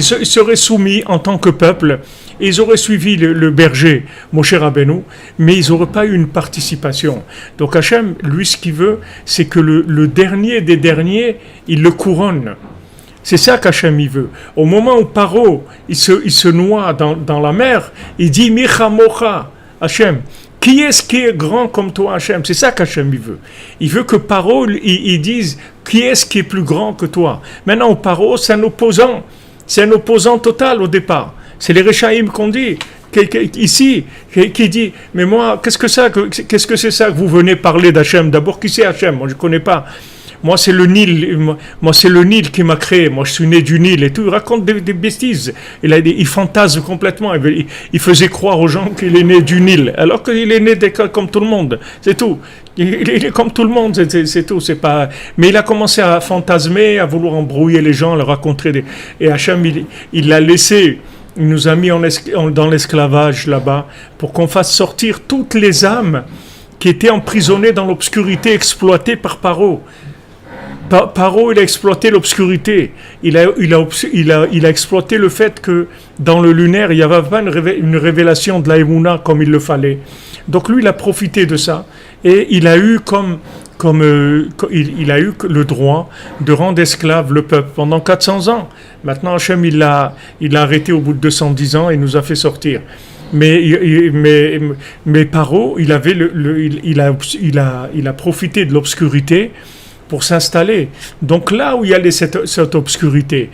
[SPEAKER 1] seraient soumis en tant que peuple. Et ils auraient suivi le berger, Moshe Rabbeinu, mais ils n'auraient pas eu une participation. Donc Hachem, lui, ce qu'il veut, c'est que le dernier des derniers, il le couronne. C'est ça qu'Hachem, il veut. Au moment où Paro, il se noie dans la mer, il dit « Micha mocha » Hachem. Qui est-ce qui est grand comme toi, Hachem? C'est ça qu'Hachem il veut. Il veut que Paro, il dise qui est-ce qui est plus grand que toi. Maintenant, Paro, c'est un opposant. C'est un opposant total au départ. C'est les Rechaïm qu'on dit ici, qui dit mais moi, qu'est-ce que c'est ça que vous venez parler d'Hachem? D'abord, qui c'est Hachem? Moi, je ne connais pas. Moi, c'est le Nil. Moi, c'est le Nil qui m'a créé. Moi, je suis né du Nil et tout. Il raconte des bêtises. Il fantasme complètement. Il faisait croire aux gens qu'il est né du Nil, alors qu'il est né comme tout le monde. C'est tout. Il est comme tout le monde. C'est tout. C'est pas. Mais il a commencé à fantasmer, à vouloir embrouiller les gens, leur raconter Et Hachem, il l'a laissé. Il nous a mis dans l'esclavage là-bas pour qu'on fasse sortir toutes les âmes qui étaient emprisonnées dans l'obscurité, exploitées par Paro. Paro, il a exploité l'obscurité. Il a exploité le fait que dans le lunaire, il n'y avait pas une révélation de la Emouna comme il le fallait. Donc lui, il a profité de ça et il a eu il a eu le droit de rendre esclave le peuple pendant 400 ans. Maintenant, Hachem, il l'a arrêté au bout de 210 ans et nous a fait sortir. Mais Paro, il a profité de l'obscurité pour s'installer. Donc là où il y a cette obscurité,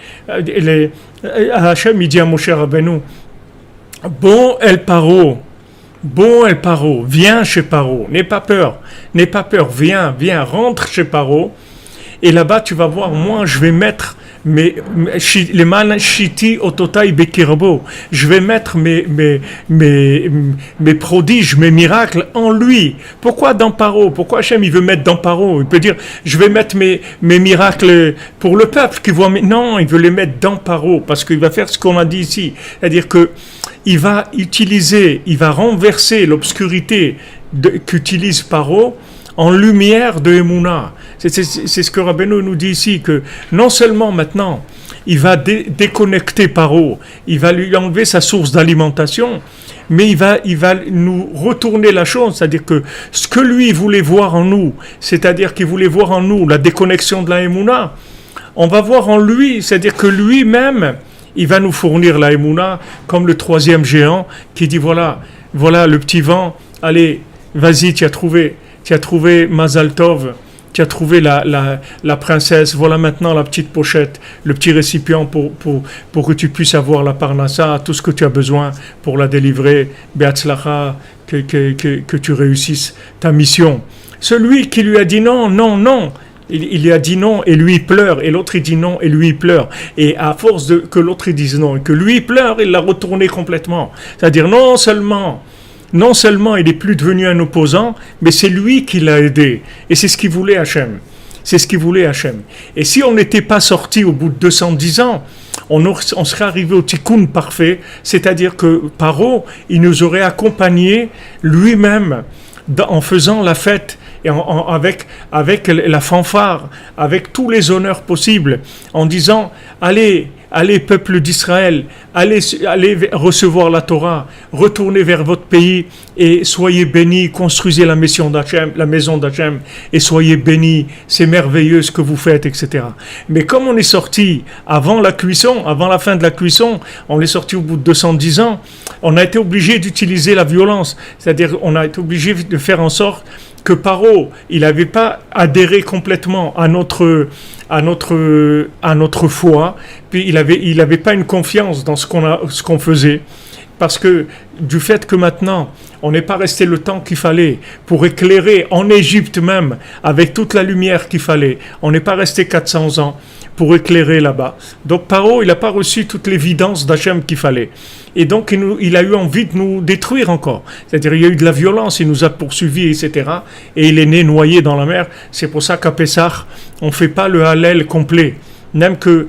[SPEAKER 1] Hachem il dit à Moshe Rabbeinu, bon El Paro, viens chez Paro, n'aie pas peur, viens, rentre chez Paro, et là-bas tu vas voir, moi je vais mettre les man shiti ototai bekirbo, je vais mettre mes prodiges, mes miracles en lui. Pourquoi dans Paro? Pourquoi Hachem il veut mettre dans Paro? Il peut dire je vais mettre mes miracles pour le peuple qui voit. Non, il veut les mettre dans Paro parce qu'il va faire ce qu'on a dit ici, c'est-à-dire que il va renverser l'obscurité qu'utilise Paro en lumière de Emouna. C'est ce que Rabbeinu nous dit ici, que non seulement maintenant, il va déconnecter Paro, il va lui enlever sa source d'alimentation, mais il va nous retourner la chose, c'est-à-dire que ce que lui voulait voir en nous, c'est-à-dire qu'il voulait voir en nous la déconnexion de la Emouna, on va voir en lui, c'est-à-dire que lui-même, il va nous fournir la Emouna, comme le troisième géant qui dit voilà le petit vent, allez, vas-y, tu as trouvé Mazal Tov, tu as trouvé la princesse, voilà maintenant la petite pochette, le petit récipient pour que tu puisses avoir la parnassa, tout ce que tu as besoin pour la délivrer, Be'atzlacha, que tu réussisses ta mission. Celui qui lui a dit non, il lui a dit non et lui il pleure, et l'autre il dit non et lui il pleure. Et à force que l'autre il dise non et que lui il pleure, il l'a retourné complètement. C'est-à-dire non seulement il n'est plus devenu un opposant, mais c'est lui qui l'a aidé. Et c'est ce qu'il voulait Hachem. Et si on n'était pas sorti au bout de 210 ans, on serait arrivé au tikkun parfait, c'est-à-dire que Paro, il nous aurait accompagnés lui-même en faisant la fête et avec la fanfare, avec tous les honneurs possibles, en disant allez peuple d'Israël, allez recevoir la Torah, retournez vers votre pays et soyez bénis, construisez la maison d'Hachem et soyez bénis, c'est merveilleux ce que vous faites, etc. Mais comme on est sorti avant la fin de la cuisson, on est sorti au bout de 210 ans, on a été obligé d'utiliser la violence, c'est-à-dire on a été obligé de faire en sorte que Paro, il n'avait pas adhéré complètement à notre foi, puis il avait pas une confiance dans ce qu'on faisait, parce que du fait que maintenant on n'est pas resté le temps qu'il fallait pour éclairer en Égypte même avec toute la lumière qu'il fallait, on n'est pas resté 400 ans pour éclairer là-bas. Donc Paro, il n'a pas reçu toute l'évidence d'Hachem qu'il fallait. Et donc il a eu envie de nous détruire encore. C'est-à-dire il y a eu de la violence, il nous a poursuivis, etc. Et il est né noyé dans la mer. C'est pour ça qu'à Pessah, on ne fait pas le Hallel complet. Même que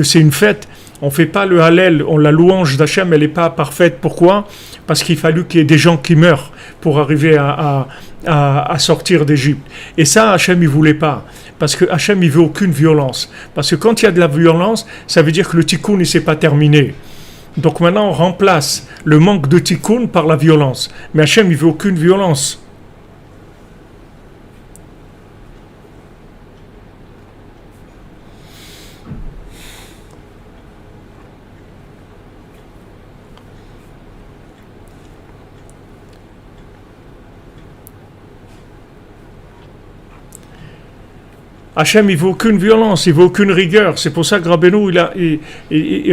[SPEAKER 1] c'est une fête, on ne fait pas le Hallel, la louange d'Hachem, elle n'est pas parfaite. Pourquoi ? Parce qu'il fallut qu'il y ait des gens qui meurent pour arriver à sortir d'Égypte. Et ça, Hachem, il ne voulait pas. Parce que Hachem, il ne veut aucune violence. Parce que quand il y a de la violence, ça veut dire que le tikkun, il ne s'est pas terminé. Donc maintenant, on remplace le manque de tikkun par la violence. Mais Hachem, il ne veut aucune violence. Hachem, il ne veut aucune violence, il ne veut aucune rigueur. C'est pour ça que Rabbeinu,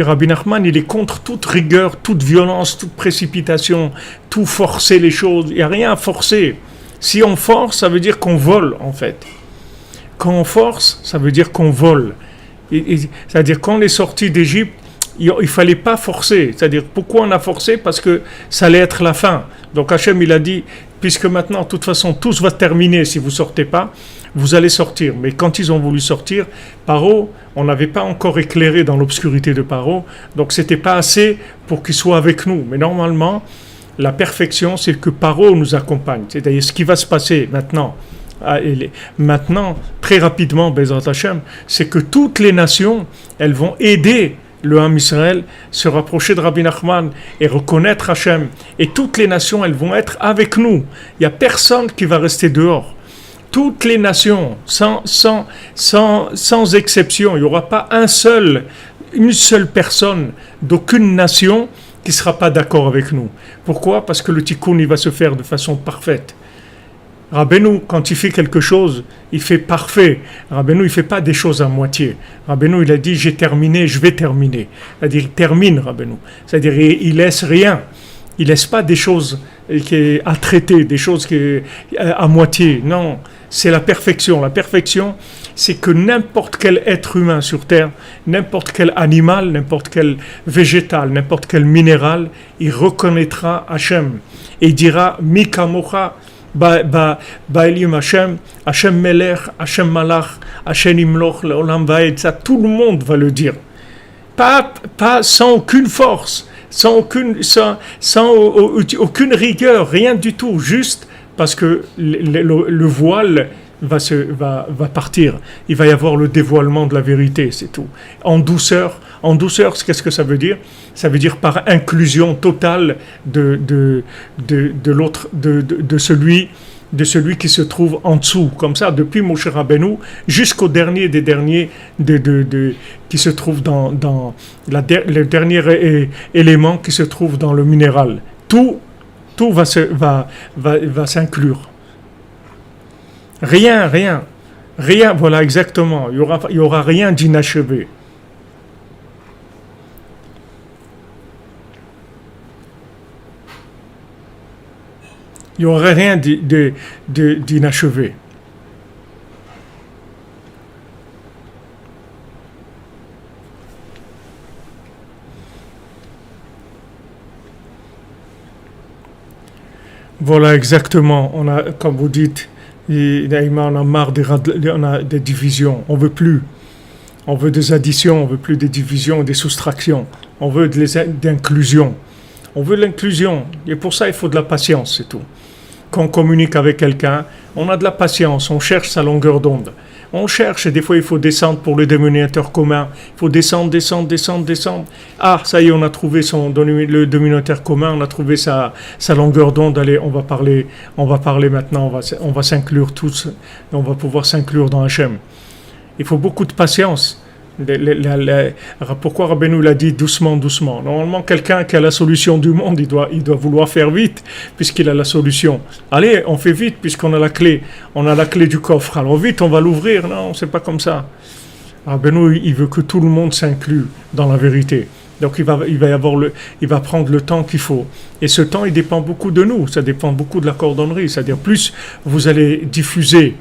[SPEAKER 1] Rabbi Nachman, il est contre toute rigueur, toute violence, toute précipitation, tout forcer les choses. Il n'y a rien à forcer. Si on force, ça veut dire qu'on vole, en fait. Quand on force, ça veut dire qu'on vole. C'est-à-dire quand on est sorti d'Égypte, il ne fallait pas forcer. C'est-à-dire, pourquoi on a forcé ? Parce que ça allait être la fin. Donc Hachem, il a dit, puisque maintenant, de toute façon, tout va se terminer si vous ne sortez pas, vous allez sortir. Mais quand ils ont voulu sortir, Paro, on n'avait pas encore éclairé dans l'obscurité de Paro, donc ce n'était pas assez pour qu'il soit avec nous. Mais normalement, la perfection, c'est que Paro nous accompagne. C'est-à-dire, ce qui va se passer maintenant, très rapidement, Bezrat Hashem, c'est que toutes les nations, elles vont aider le Ham Israël, se rapprocher de Rabbi Nachman et reconnaître Hachem. Et toutes les nations, elles vont être avec nous. Il n'y a personne qui va rester dehors. Toutes les nations, sans exception, il n'y aura pas une seule personne d'aucune nation qui ne sera pas d'accord avec nous. Pourquoi ? Parce que le tikkun, il va se faire de façon parfaite. Rabbeinu, quand il fait quelque chose, il fait parfait. Rabbeinu, il ne fait pas des choses à moitié. Rabbeinu, il a dit, j'ai terminé, je vais terminer. C'est-à-dire, il termine, Rabbeinu. C'est-à-dire, il laisse rien. Il laisse pas des choses à traiter, des choses à moitié. Non, c'est la perfection. La perfection, c'est que n'importe quel être humain sur Terre, n'importe quel animal, n'importe quel végétal, n'importe quel minéral, il reconnaîtra Hachem. Et il dira, Mi kamocha, Ba'elim Hachem, Hachem Melech, Hachem Malach, Hachem Imloch, Leolam Vaed. Ça, tout le monde va le dire. Pas sans aucune force. Sans aucune rigueur, rien du tout, juste parce que le voile va partir. Il va y avoir le dévoilement de la vérité, c'est tout. En douceur, qu'est-ce que ça veut dire? Ça veut dire par inclusion totale de l'autre, de celui qui se trouve en dessous, comme ça, depuis Moshe Rabbeinu jusqu'au dernier des derniers qui se trouve dans le dernier élément qui se trouve dans le minéral. Tout va s'inclure. Rien, voilà exactement. Il y aura rien d'inachevé. Il n'y aurait rien d'inachevé. Voilà exactement. On a, comme vous dites, on a marre des divisions. On veut plus. On veut des additions. On veut plus des divisions, des soustractions. On veut d'inclusion. On veut l'inclusion. Et pour ça, il faut de la patience, c'est tout. Quand on communique avec quelqu'un, on a de la patience, on cherche sa longueur d'onde. On cherche, et des fois il faut descendre pour le dénominateur commun. Il faut descendre. Ah, ça y est, on a trouvé le dénominateur commun, on a trouvé sa longueur d'onde. Allez, on va parler maintenant, on va s'inclure tous, on va pouvoir s'inclure dans Hachem. Il faut beaucoup de patience. Pourquoi Rabbeinu l'a dit doucement? Normalement, quelqu'un qui a la solution du monde, il doit vouloir faire vite, puisqu'il a la solution. Allez, on fait vite, puisqu'on a la clé. On a la clé du coffre. Alors vite, on va l'ouvrir. Non, c'est pas comme ça. Rabbeinu, il veut que tout le monde s'inclue dans la vérité. Donc il va prendre le temps qu'il faut. Et ce temps, il dépend beaucoup de nous. Ça dépend beaucoup de la cordonnerie. C'est-à-dire, plus vous allez diffuser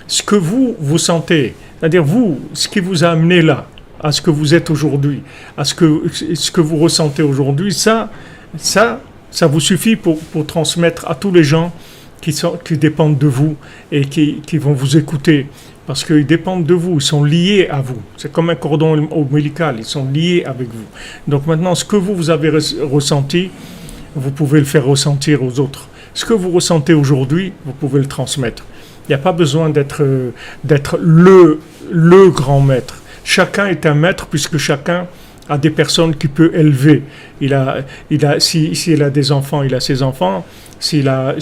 [SPEAKER 1] ce que vous sentez, c'est-à-dire vous, ce qui vous a amené là, à ce que vous êtes aujourd'hui, à ce que vous ressentez aujourd'hui, ça vous suffit pour transmettre à tous les gens qui dépendent de vous et qui vont vous écouter, parce qu'ils dépendent de vous, ils sont liés à vous. C'est comme un cordon ombilical, ils sont liés avec vous. Donc maintenant, ce que vous avez ressenti, vous pouvez le faire ressentir aux autres. Ce que vous ressentez aujourd'hui, vous pouvez le transmettre. Il n'y a pas besoin d'être le grand maître. Chacun est un maître, puisque chacun a des personnes qu'il peut élever. S'il a des enfants, il a ses enfants. S'il a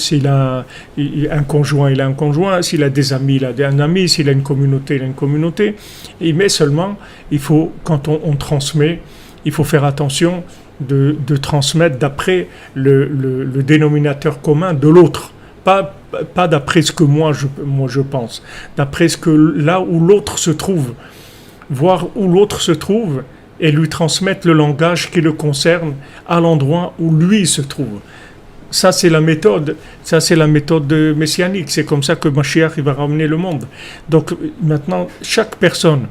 [SPEAKER 1] un conjoint, il a un conjoint. S'il a des amis, il a un ami. S'il a une communauté, il a une communauté. Mais seulement, il faut, quand on transmet, il faut faire attention de transmettre d'après le dénominateur commun de l'autre. Pas d'après ce que moi je pense, d'après là où l'autre se trouve, voir où l'autre se trouve et lui transmettre le langage qui le concerne à l'endroit où lui se trouve. Ça c'est la méthode messianique, c'est comme ça que Mashiach il va ramener le monde. Donc maintenant, chaque personne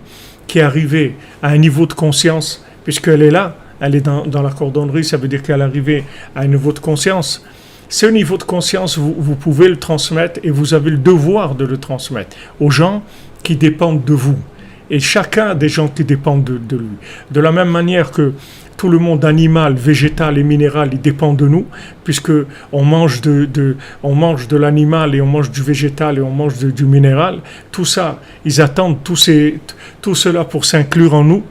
[SPEAKER 1] qui est arrivée à un niveau de conscience, puisqu'elle est là, elle est dans la cordonnerie, ça veut dire qu'elle est arrivée à un niveau de conscience. Ce niveau de conscience, vous pouvez le transmettre et vous avez le devoir de le transmettre aux gens qui dépendent de vous. Et chacun a des gens qui dépendent de lui. De la même manière que tout le monde animal, végétal et minéral, il dépend de nous, puisque on mange de l'animal et on mange du végétal et on mange du minéral. Tout ça, ils attendent tout cela pour s'inclure en nous.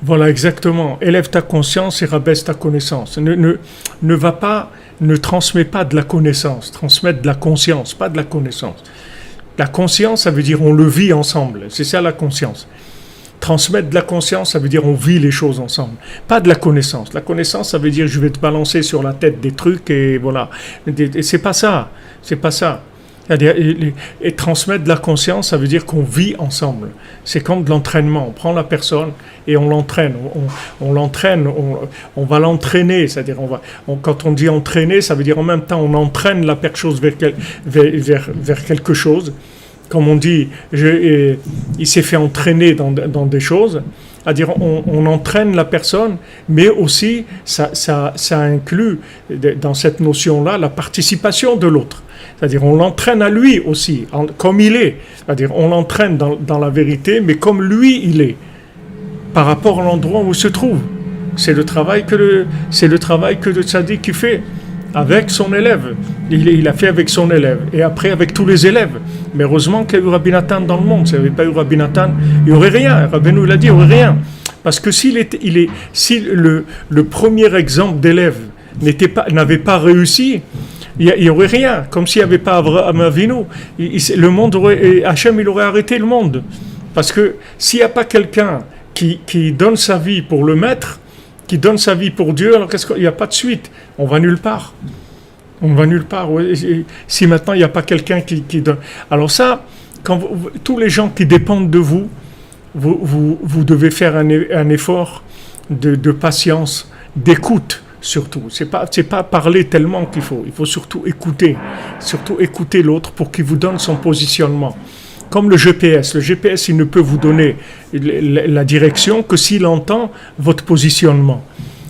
[SPEAKER 1] Voilà, exactement. Élève ta conscience et rabaisse ta connaissance. Ne transmets pas de la connaissance. Transmettre de la conscience, pas de la connaissance. La conscience, ça veut dire on le vit ensemble. C'est ça la conscience. Transmettre de la conscience, ça veut dire on vit les choses ensemble. Pas de la connaissance. La connaissance, ça veut dire je vais te balancer sur la tête des trucs et voilà. Et c'est pas ça. C'est pas ça. Et transmettre de la conscience, ça veut dire qu'on vit ensemble. C'est comme de l'entraînement. On prend la personne et on l'entraîne. On l'entraîne, on va l'entraîner. C'est-à-dire, quand on dit entraîner, ça veut dire en même temps, on entraîne la chose vers quelque chose. Comme on dit, il s'est fait entraîner dans des choses. C'est-à-dire, on entraîne la personne, mais aussi, ça inclut dans cette notion-là la participation de l'autre. C'est-à-dire, on l'entraîne à lui aussi, comme il est. C'est-à-dire, on l'entraîne dans la vérité, mais comme lui, il est, par rapport à l'endroit où il se trouve. C'est le travail que le tzaddik fait. avec son élève. Il a fait avec son élève. Et après avec tous les élèves. Mais heureusement qu'il y a eu Rabbi Nathan dans le monde. S'il n'y avait pas eu Rabbi Nathan, il n'y aurait rien. Rabbeinu, il a dit, il n'y aurait rien. Parce que si le premier exemple d'élève n'avait pas réussi, il n'y aurait rien. Comme s'il n'y avait pas Avraham Avinu, le monde Hachem, il aurait arrêté le monde. Parce que s'il n'y a pas quelqu'un qui donne sa vie pour le maître, qui donne sa vie pour Dieu, alors il n'y a pas de suite. On va nulle part. On va nulle part. Si maintenant il n'y a pas quelqu'un qui donne. Alors ça, tous les gens qui dépendent de vous, vous devez faire un effort de patience, d'écoute surtout. C'est pas parler tellement qu'il faut. Il faut surtout écouter l'autre pour qu'il vous donne son positionnement. Comme le GPS. Le GPS, il ne peut vous donner la direction que s'il entend votre positionnement.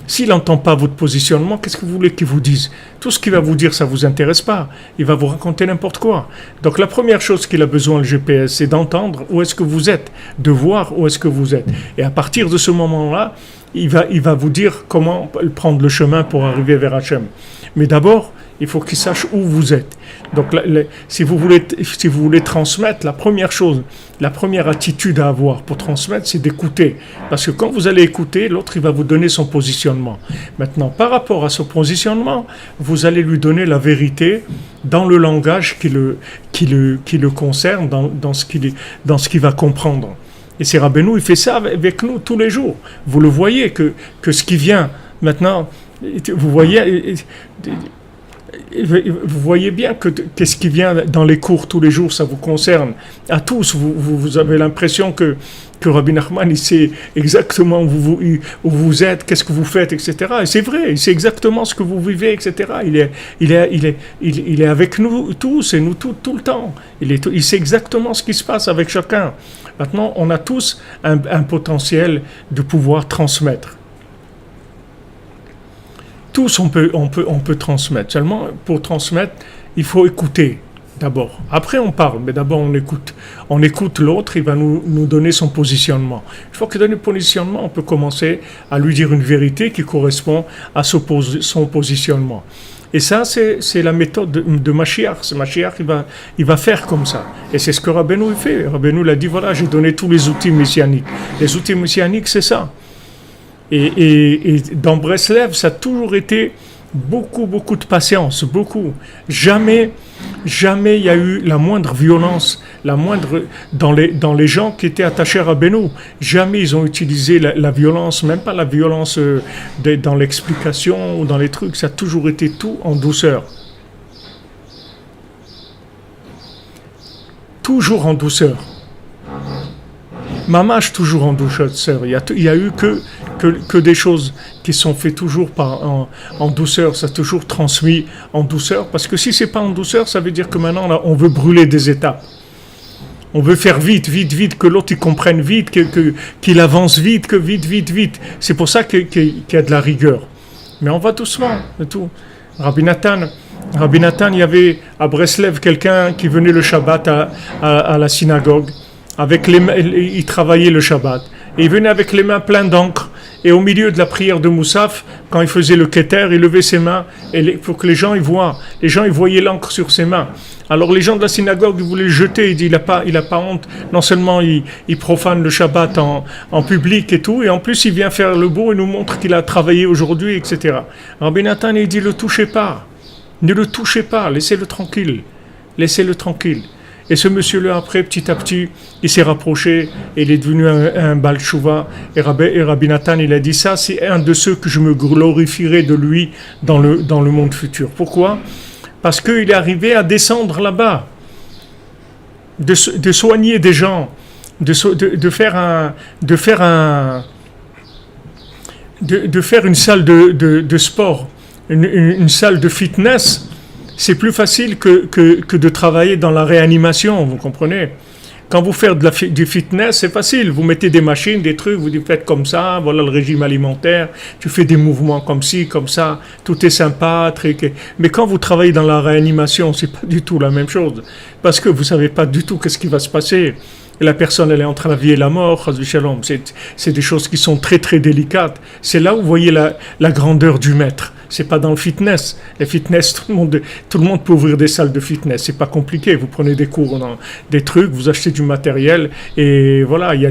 [SPEAKER 1] S'il n'entend pas votre positionnement, qu'est-ce que vous voulez qu'il vous dise? Tout ce qu'il va vous dire, ça ne vous intéresse pas. Il va vous raconter n'importe quoi. Donc la première chose qu'il a besoin, le GPS, c'est d'entendre où est-ce que vous êtes, de voir où est-ce que vous êtes. Et à partir de ce moment-là, il va vous dire comment prendre le chemin pour arriver vers Hachem. Mais d'abord, il faut qu'il sache où vous êtes. Donc, si vous voulez transmettre, la première chose, la première attitude à avoir pour transmettre, c'est d'écouter. Parce que quand vous allez écouter, l'autre, il va vous donner son positionnement. Maintenant, par rapport à ce positionnement, vous allez lui donner la vérité dans le langage qui le concerne, dans ce qu'il va comprendre. Et c'est Rabbeinu, il fait ça avec nous tous les jours. Vous le voyez que ce qui vient maintenant, vous voyez bien qu'est-ce qui vient dans les cours tous les jours, ça vous concerne à tous. Vous avez l'impression que Rabbi Nachman, il sait exactement où vous êtes, qu'est-ce que vous faites, etc. Et c'est vrai, il sait exactement ce que vous vivez, etc. Il est avec nous tous et nous tout le temps. Il sait exactement ce qui se passe avec chacun. Maintenant, on a tous un potentiel de pouvoir transmettre. Tous, on peut transmettre. Seulement, pour transmettre, il faut écouter d'abord. Après, on parle, mais d'abord, on écoute. On écoute l'autre, il va nous donner son positionnement. Une fois qu'il donne le positionnement, on peut commencer à lui dire une vérité qui correspond à son positionnement. Et ça, c'est la méthode de Mashiach. Mashiach, il va faire comme ça. Et c'est ce que Rabbeinu fait. Rabbeinu l'a dit, voilà, j'ai donné tous les outils messianiques. Les outils messianiques, c'est ça. Et dans Breslev, ça a toujours été beaucoup de patience, beaucoup. Jamais il y a eu la moindre violence, dans les gens qui étaient attachés à Rabbeinu. Jamais ils ont utilisé la violence, même pas la violence dans l'explication ou dans les trucs. Ça a toujours été tout en douceur. Toujours en douceur. Mamash toujours en douceur. Il y a eu que des choses qui sont faites toujours en douceur. Ça a toujours transmis en douceur. Parce que si c'est pas en douceur, ça veut dire que maintenant on veut brûler des étapes. On veut faire vite, que l'autre il comprenne vite, qu'il avance vite, vite. C'est pour ça qu'il y a de la rigueur. Mais on va doucement, c'est tout. Rabbi Nathan, il y avait à Breslev quelqu'un qui venait le Shabbat à la synagogue. Il travaillait le Shabbat. Et il venait avec les mains pleines d'encre. Et au milieu de la prière de Moussaf, quand il faisait le Keter, il levait ses mains pour que les gens y voient. Les gens, ils voyaient l'encre sur ses mains. Alors les gens de la synagogue, ils voulaient le jeter. Il dit, il a pas honte. Non seulement il profane le Shabbat en public et tout, et en plus il vient faire le beau et nous montre qu'il a travaillé aujourd'hui, etc. Rabbi Nathan, il dit, ne le touchez pas, laissez-le tranquille. Et ce monsieur-là, après, petit à petit, il s'est rapproché et il est devenu un Baal Tshuva. Et Rabbi Nathan, il a dit ça, c'est un de ceux que je me glorifierai de lui dans le monde futur. Pourquoi? Parce qu'il est arrivé à descendre là-bas, de soigner des gens, de faire une salle de sport, une salle de fitness. C'est plus facile que de travailler dans la réanimation, vous comprenez? Quand vous faites du fitness, c'est facile. Vous mettez des machines, des trucs, vous faites comme ça, voilà le régime alimentaire, tu fais des mouvements comme ci, comme ça, tout est sympa. Mais quand vous travaillez dans la réanimation, c'est pas du tout la même chose. Parce que vous savez pas du tout qu'est-ce qui va se passer. et la personne elle est entre la vie et la mort, chas v'shalom, c'est des choses qui sont très très délicates. C'est là où vous voyez la grandeur du maître. C'est pas dans le fitness. Les fitness, tout le monde peut ouvrir des salles de fitness. C'est pas compliqué. Vous prenez des cours dans des trucs, vous achetez du matériel et voilà, il y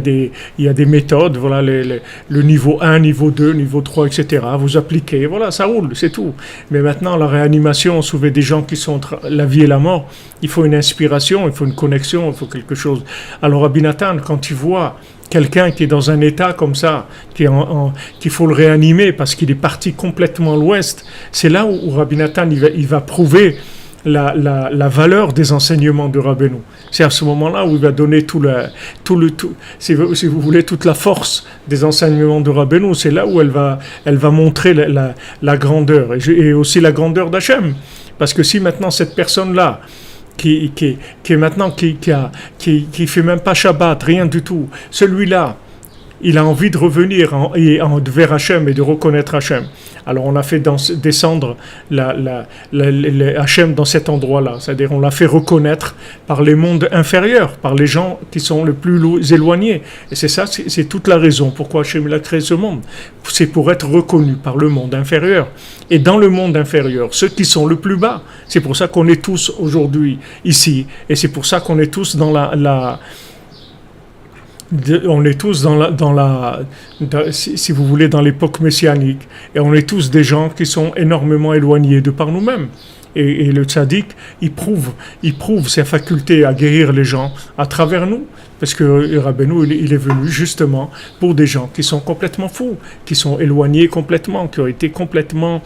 [SPEAKER 1] a des méthodes. Voilà, le niveau 1, niveau 2, niveau 3, etc. Vous appliquez. Voilà, ça roule, c'est tout. Mais maintenant, la réanimation, sauver des gens qui sont entre la vie et la mort, il faut une inspiration, il faut une connexion, il faut quelque chose. Alors, Rabbi Nathan, quand tu vois quelqu'un qui est dans un état comme ça, qu'il faut le réanimer parce qu'il est parti complètement à l'ouest, c'est là où Rabbi Nathan il va prouver la valeur des enseignements de Rabbeinu. C'est à ce moment-là où il va donner si vous voulez, toute la force des enseignements de Rabbeinu. C'est là où elle va montrer la grandeur et aussi la grandeur d'Hachem. Parce que si maintenant cette personne-là, qui fait même pas Shabbat, rien du tout. Celui-là, il a envie de revenir vers Hachem et de reconnaître Hachem. Alors on a fait descendre Hachem dans cet endroit-là, c'est-à-dire on l'a fait reconnaître par les mondes inférieurs, par les gens qui sont le plus éloignés. Et c'est toute la raison pourquoi Hachem a créé ce monde. C'est pour être reconnu par le monde inférieur. Et dans le monde inférieur, ceux qui sont le plus bas, c'est pour ça qu'on est tous aujourd'hui ici, et c'est pour ça qu'on est tous dans si vous voulez, dans l'époque messianique, et on est tous des gens qui sont énormément éloignés de par nous-mêmes. Et le tzaddik, il prouve ses facultés à guérir les gens à travers nous, parce que Rabbeinu, il est venu justement pour des gens qui sont complètement fous, qui sont éloignés complètement, qui ont été complètement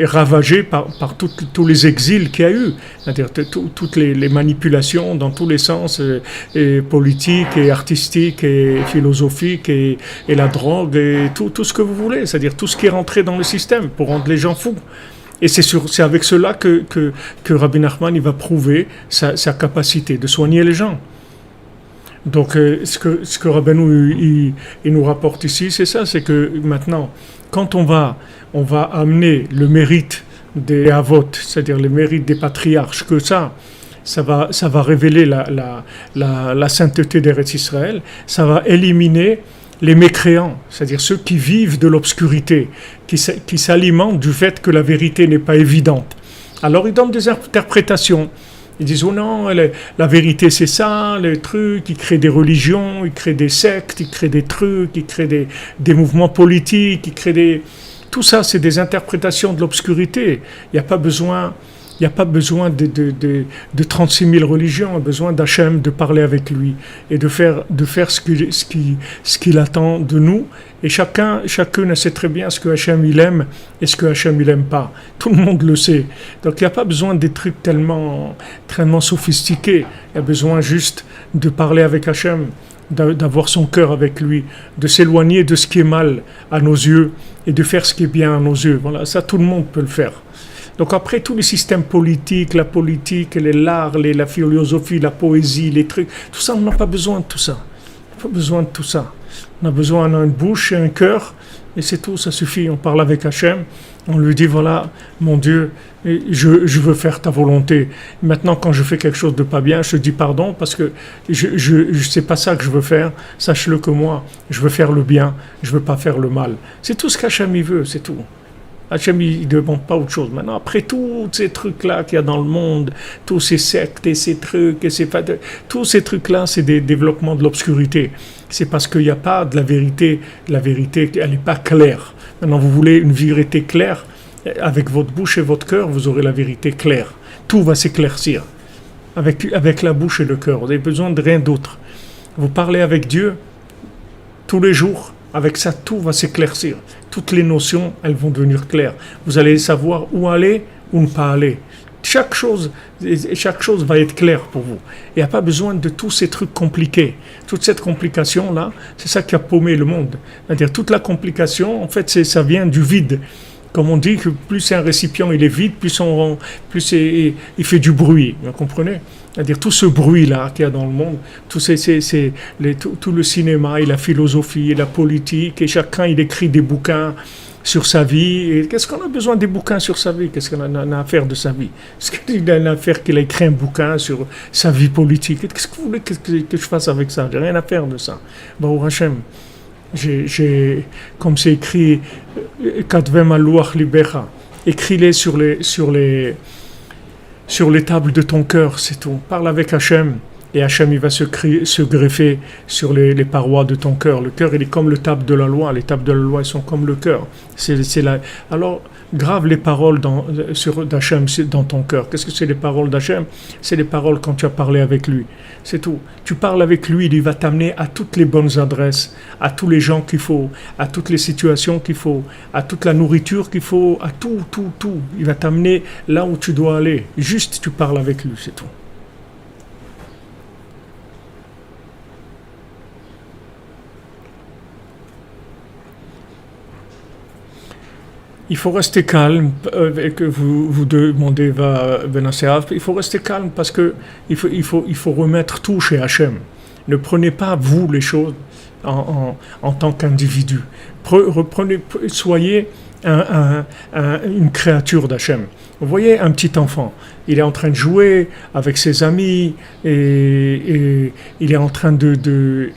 [SPEAKER 1] ravagés par tous les exils qu'il y a eu, c'est-à-dire toutes les manipulations dans tous les sens, et politiques et artistiques et philosophiques et la drogue et tout ce que vous voulez, c'est-à-dire tout ce qui est rentré dans le système pour rendre les gens fous. Et c'est avec cela que Rabbi Nachman il va prouver sa capacité de soigner les gens. Donc ce que Rabbeinu il nous rapporte ici, c'est ça, c'est que maintenant, quand on va amener le mérite des Avot, c'est-à-dire le mérite des patriarches, que ça va révéler la sainteté d'Eretz Israël, ça va éliminer les mécréants, c'est-à-dire ceux qui vivent de l'obscurité, qui s'alimentent du fait que la vérité n'est pas évidente. Alors ils donnent des interprétations. Ils disent, oh non, la vérité c'est ça, les trucs, ils créent des religions, ils créent des sectes, ils créent des trucs, ils créent des mouvements politiques, ils créent tout ça, c'est des interprétations de l'obscurité. Il n'y a pas besoin de 36 000 religions, il y a besoin d'Hachem, de parler avec lui et de faire ce qu'il attend de nous. Et chacun sait très bien ce que Hachem il aime et ce que Hachem il aime pas. Tout le monde le sait. Donc il n'y a pas besoin des trucs tellement sophistiqués. Il y a besoin juste de parler avec Hachem, d'avoir son cœur avec lui, de s'éloigner de ce qui est mal à nos yeux et de faire ce qui est bien à nos yeux. Voilà, ça tout le monde peut le faire. Donc après, tous les systèmes politiques, la politique, l'art, la philosophie, la poésie, les trucs, tout ça, on n'a pas besoin de tout ça. On n'a pas besoin de tout ça. On a besoin d'une bouche et un cœur, et c'est tout, ça suffit. On parle avec Hachem, on lui dit, voilà, mon Dieu, je veux faire ta volonté. Maintenant, quand je fais quelque chose de pas bien, je te dis pardon, parce que c'est pas ça que je veux faire. Sache-le que moi, je veux faire le bien, je veux pas faire le mal. C'est tout ce qu'Hachem il veut, c'est tout. Hachem, il ne demande pas autre chose. Maintenant, après tous ces trucs-là qu'il y a dans le monde, tous ces sectes et ces trucs, tous ces trucs-là, c'est des développements de l'obscurité. C'est parce qu'il n'y a pas de la vérité. La vérité, elle n'est pas claire. Maintenant, vous voulez une vérité claire, avec votre bouche et votre cœur, vous aurez la vérité claire. Tout va s'éclaircir. Avec la bouche et le cœur. Vous n'avez besoin de rien d'autre. Vous parlez avec Dieu tous les jours. Avec ça, tout va s'éclaircir. Toutes les notions, elles vont devenir claires. Vous allez savoir où aller, où ne pas aller. Chaque chose va être claire pour vous. Il n'y a pas besoin de tous ces trucs compliqués. Toute cette complication-là, c'est ça qui a paumé le monde. C'est-à-dire, toute la complication, en fait, ça vient du vide. Comme on dit que plus un récipient il est vide, plus il fait du bruit. Vous comprenez ? C'est-à-dire tout ce bruit-là qu'il y a dans le monde, tout le cinéma et la philosophie et la politique, et chacun il écrit des bouquins sur sa vie. Et qu'est-ce qu'on a besoin des bouquins sur sa vie? Qu'est-ce qu'on a à faire de sa vie? Est-ce qu'il a à faire qu'il a écrit un bouquin sur sa vie politique? Qu'est-ce que vous voulez que je fasse avec ça? J'ai rien à faire de ça. Baruch Hashem. Comme c'est écrit, Katvem al-Luach Libecha, écris-les sur les tables de ton cœur, c'est tout. Parle avec Hachem, et Hachem il va se greffer sur les parois de ton cœur. Le cœur, il est comme le table de la loi. Les tables de la loi, ils sont comme le cœur. Alors, grave les paroles d'Hachem dans ton cœur. Qu'est-ce que c'est les paroles d'Hachem? C'est les paroles quand tu as parlé avec lui. C'est tout. Tu parles avec lui, il va t'amener à toutes les bonnes adresses, à tous les gens qu'il faut, à toutes les situations qu'il faut, à toute la nourriture qu'il faut, à tout. Il va t'amener là où tu dois aller. Juste, tu parles avec lui, c'est tout. Il faut rester calme, et que vous demandez il faut rester calme parce que il faut remettre tout chez Hachem. Ne prenez pas vous les choses en tant qu'individu. Soyez une créature d'Hachem. Vous voyez un petit enfant, il est en train de jouer avec ses amis et il est en train il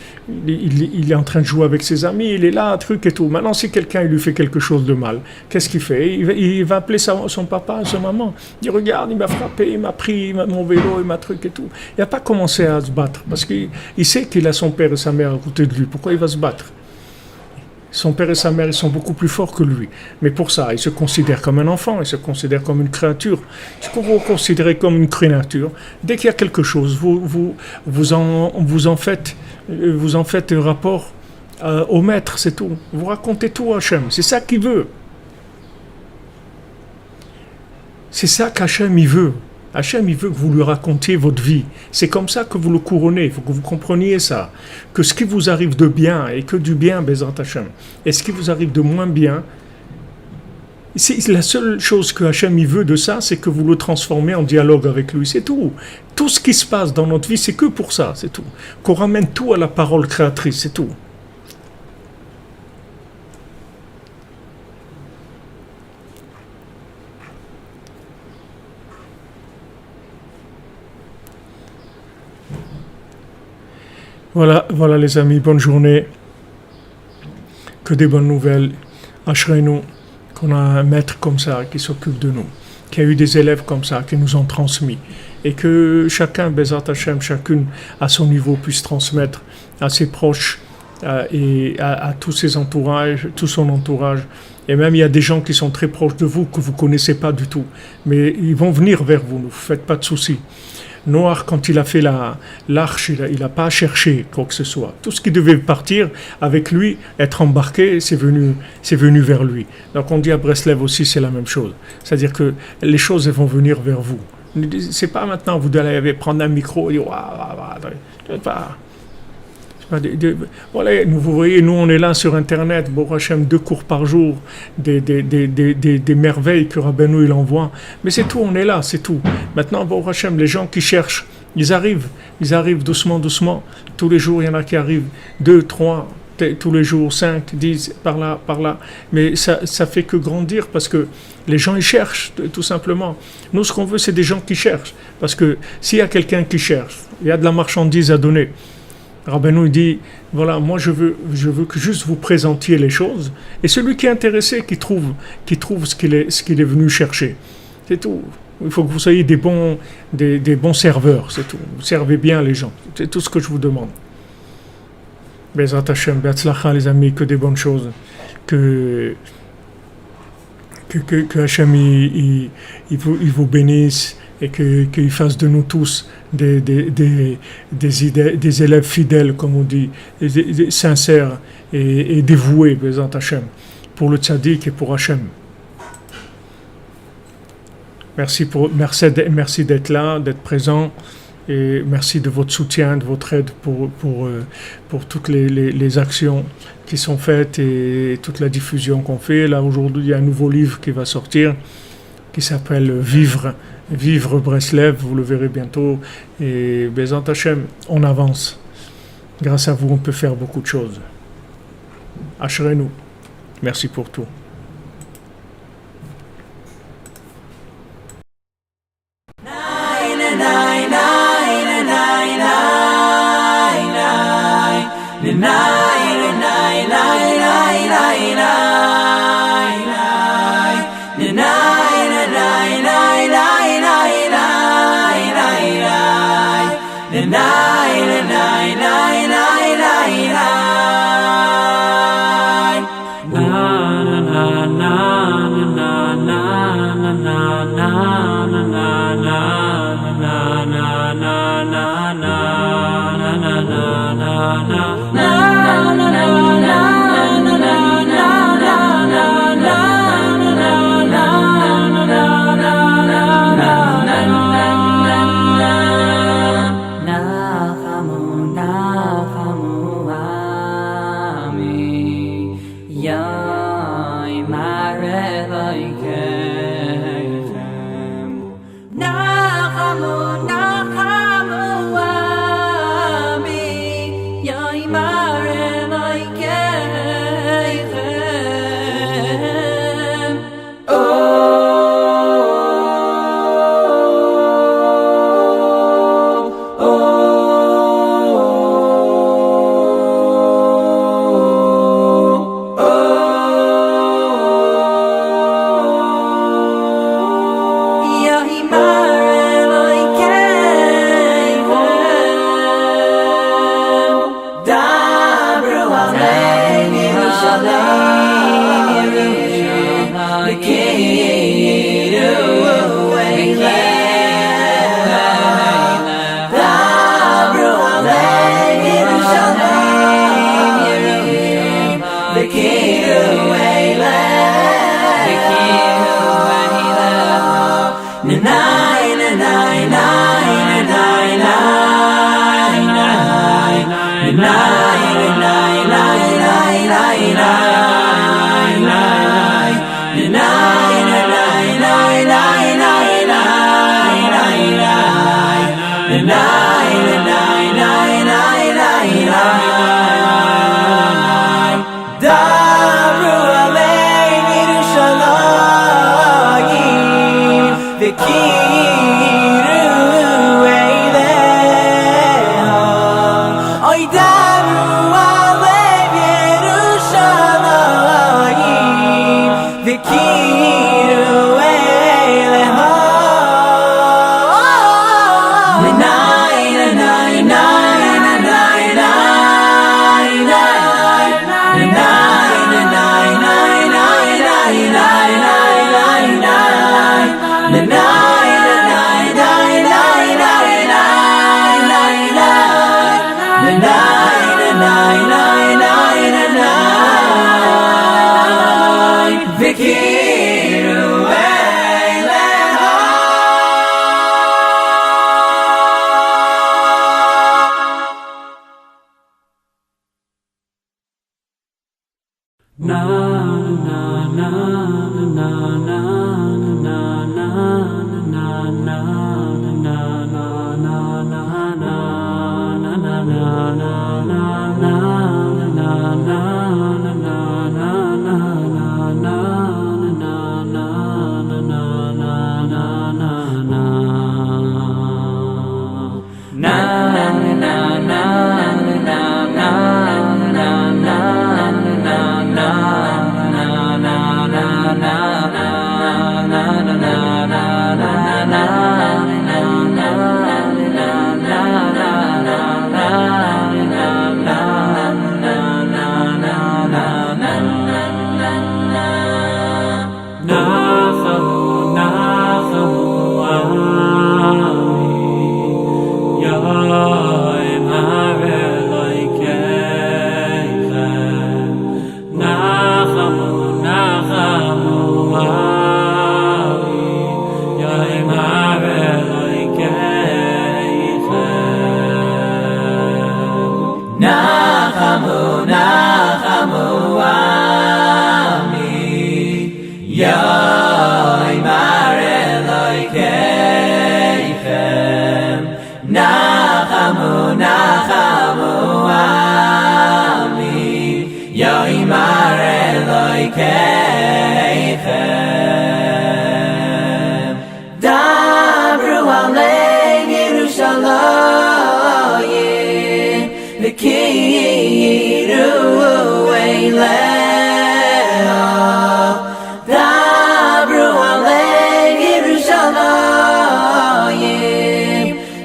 [SPEAKER 1] est en train de jouer avec ses amis, il est là, truc et tout. Maintenant, si quelqu'un lui fait quelque chose de mal, qu'est-ce qu'il fait? Il va appeler son papa, sa maman. Il dit, regarde, il m'a frappé, il m'a pris mon vélo, il m'a truc et tout. Il n'a pas commencé à se battre parce qu'il sait qu'il a son père et sa mère à côté de lui. Pourquoi il va se battre? Son père et sa mère, ils sont beaucoup plus forts que lui. Mais pour ça, il se considère comme un enfant, il se considère comme une créature. Ce que vous considérez comme une créature, dès qu'il y a quelque chose, vous en faites un rapport au maître, c'est tout. Vous racontez tout à Hachem. C'est ça qu'il veut. C'est ça qu'Hachem, il veut. Hachem, il veut que vous lui racontiez votre vie. C'est comme ça que vous le couronnez. Il faut que vous compreniez ça. Que ce qui vous arrive de bien, et que du bien, Bézat Hachem. Et ce qui vous arrive de moins bien, c'est la seule chose que Hachem il veut de ça, c'est que vous le transformez en dialogue avec lui. C'est tout. Tout ce qui se passe dans notre vie, c'est que pour ça. C'est tout. Qu'on ramène tout à la parole créatrice. C'est tout. Voilà les amis, bonne journée. Que des bonnes nouvelles. Ashrenu, qu'on a un maître comme ça qui s'occupe de nous, qui a eu des élèves comme ça, qui nous ont transmis. Et que chacun, Bézat Hachem, chacune à son niveau puisse transmettre à ses proches et à tous ses entourages, tout son entourage. Et même il y a des gens qui sont très proches de vous que vous ne connaissez pas du tout. Mais ils vont venir vers vous, ne vous faites pas de soucis. Noah, quand il a fait l'arche, il n'a pas cherché quoi que ce soit. Tout ce qui devait partir avec lui, être embarqué, c'est venu vers lui. Donc on dit à Breslev aussi, c'est la même chose. C'est-à-dire que les choses elles vont venir vers vous. C'est pas maintenant, vous allez prendre un micro et dire, voilà, vous voyez, nous on est là sur Internet, Baruch Hashem, 2 cours par jour, des merveilles que Rabbeinu il envoie. Mais c'est tout, on est là, c'est tout. Maintenant, Baruch Hashem, les gens qui cherchent, ils arrivent doucement. Tous les jours, il y en a qui arrivent, 2, 3, tous les jours, 5, 10, par là. Mais ça fait que grandir parce que les gens, ils cherchent, tout simplement. Nous, ce qu'on veut, c'est des gens qui cherchent. Parce que s'il y a quelqu'un qui cherche, il y a de la marchandise à donner. Rabbeinu dit, voilà, moi je veux que juste vous présentiez les choses, et celui qui est intéressé, qui trouve ce qu'il est venu chercher. C'est tout. Il faut que vous soyez des bons serveurs, c'est tout. Vous servez bien les gens. C'est tout ce que je vous demande. Bezrat Hashem, Be'atzlacha les amis, que des bonnes choses. Que Hashem il vous bénisse et qu'il fasse de nous tous des élèves fidèles, comme on dit, sincères et dévoués, Bezrat Hashem, pour le tzaddik et pour Hashem. Merci d'être là, d'être présent, et merci de votre soutien, de votre aide pour toutes les actions qui sont faites et toute la diffusion qu'on fait. Là, aujourd'hui, il y a un nouveau livre qui va sortir, qui s'appelle Vivre Breslev, vous le verrez bientôt. Et Bezrat Hashem, on avance. Grâce à vous, on peut faire beaucoup de choses. Ashrenu, merci pour tout.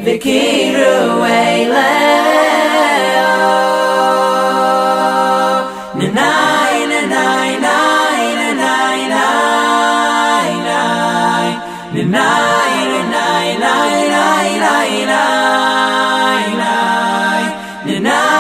[SPEAKER 2] Vikiru Eileo Nanai Nanai Nai Nanai Nai Nai Nanai Nanai Nai Nai Nai Nai Nai Nanai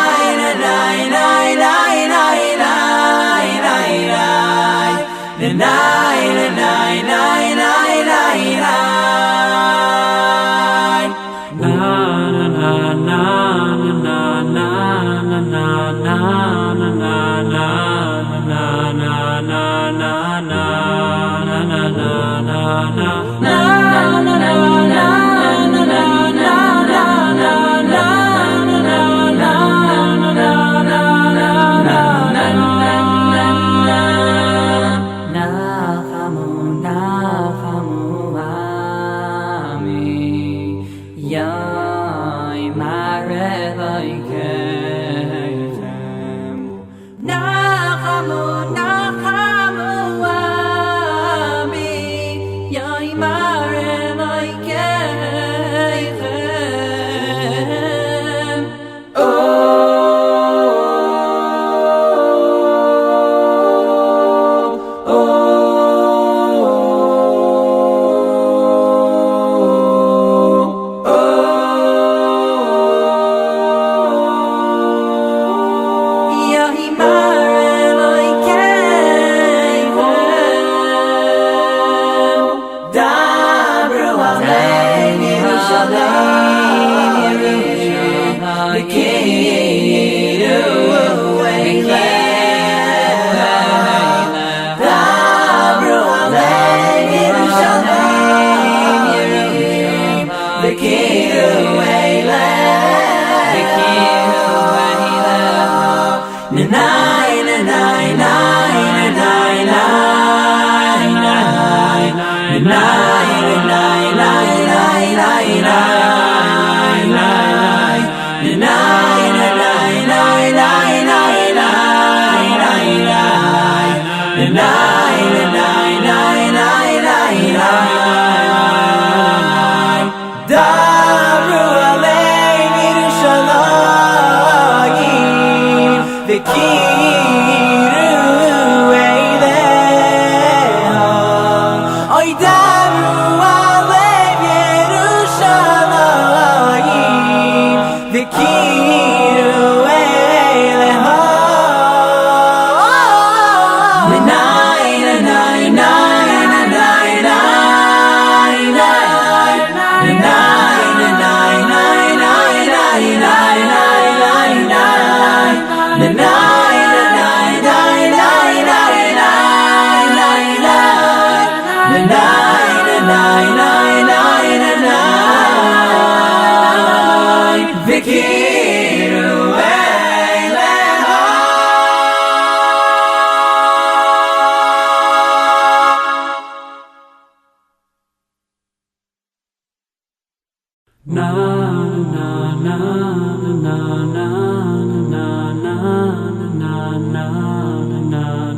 [SPEAKER 2] Nanai Nai Nai Nai Nai Nai Nanai Nanai Nai Nai Nai
[SPEAKER 3] na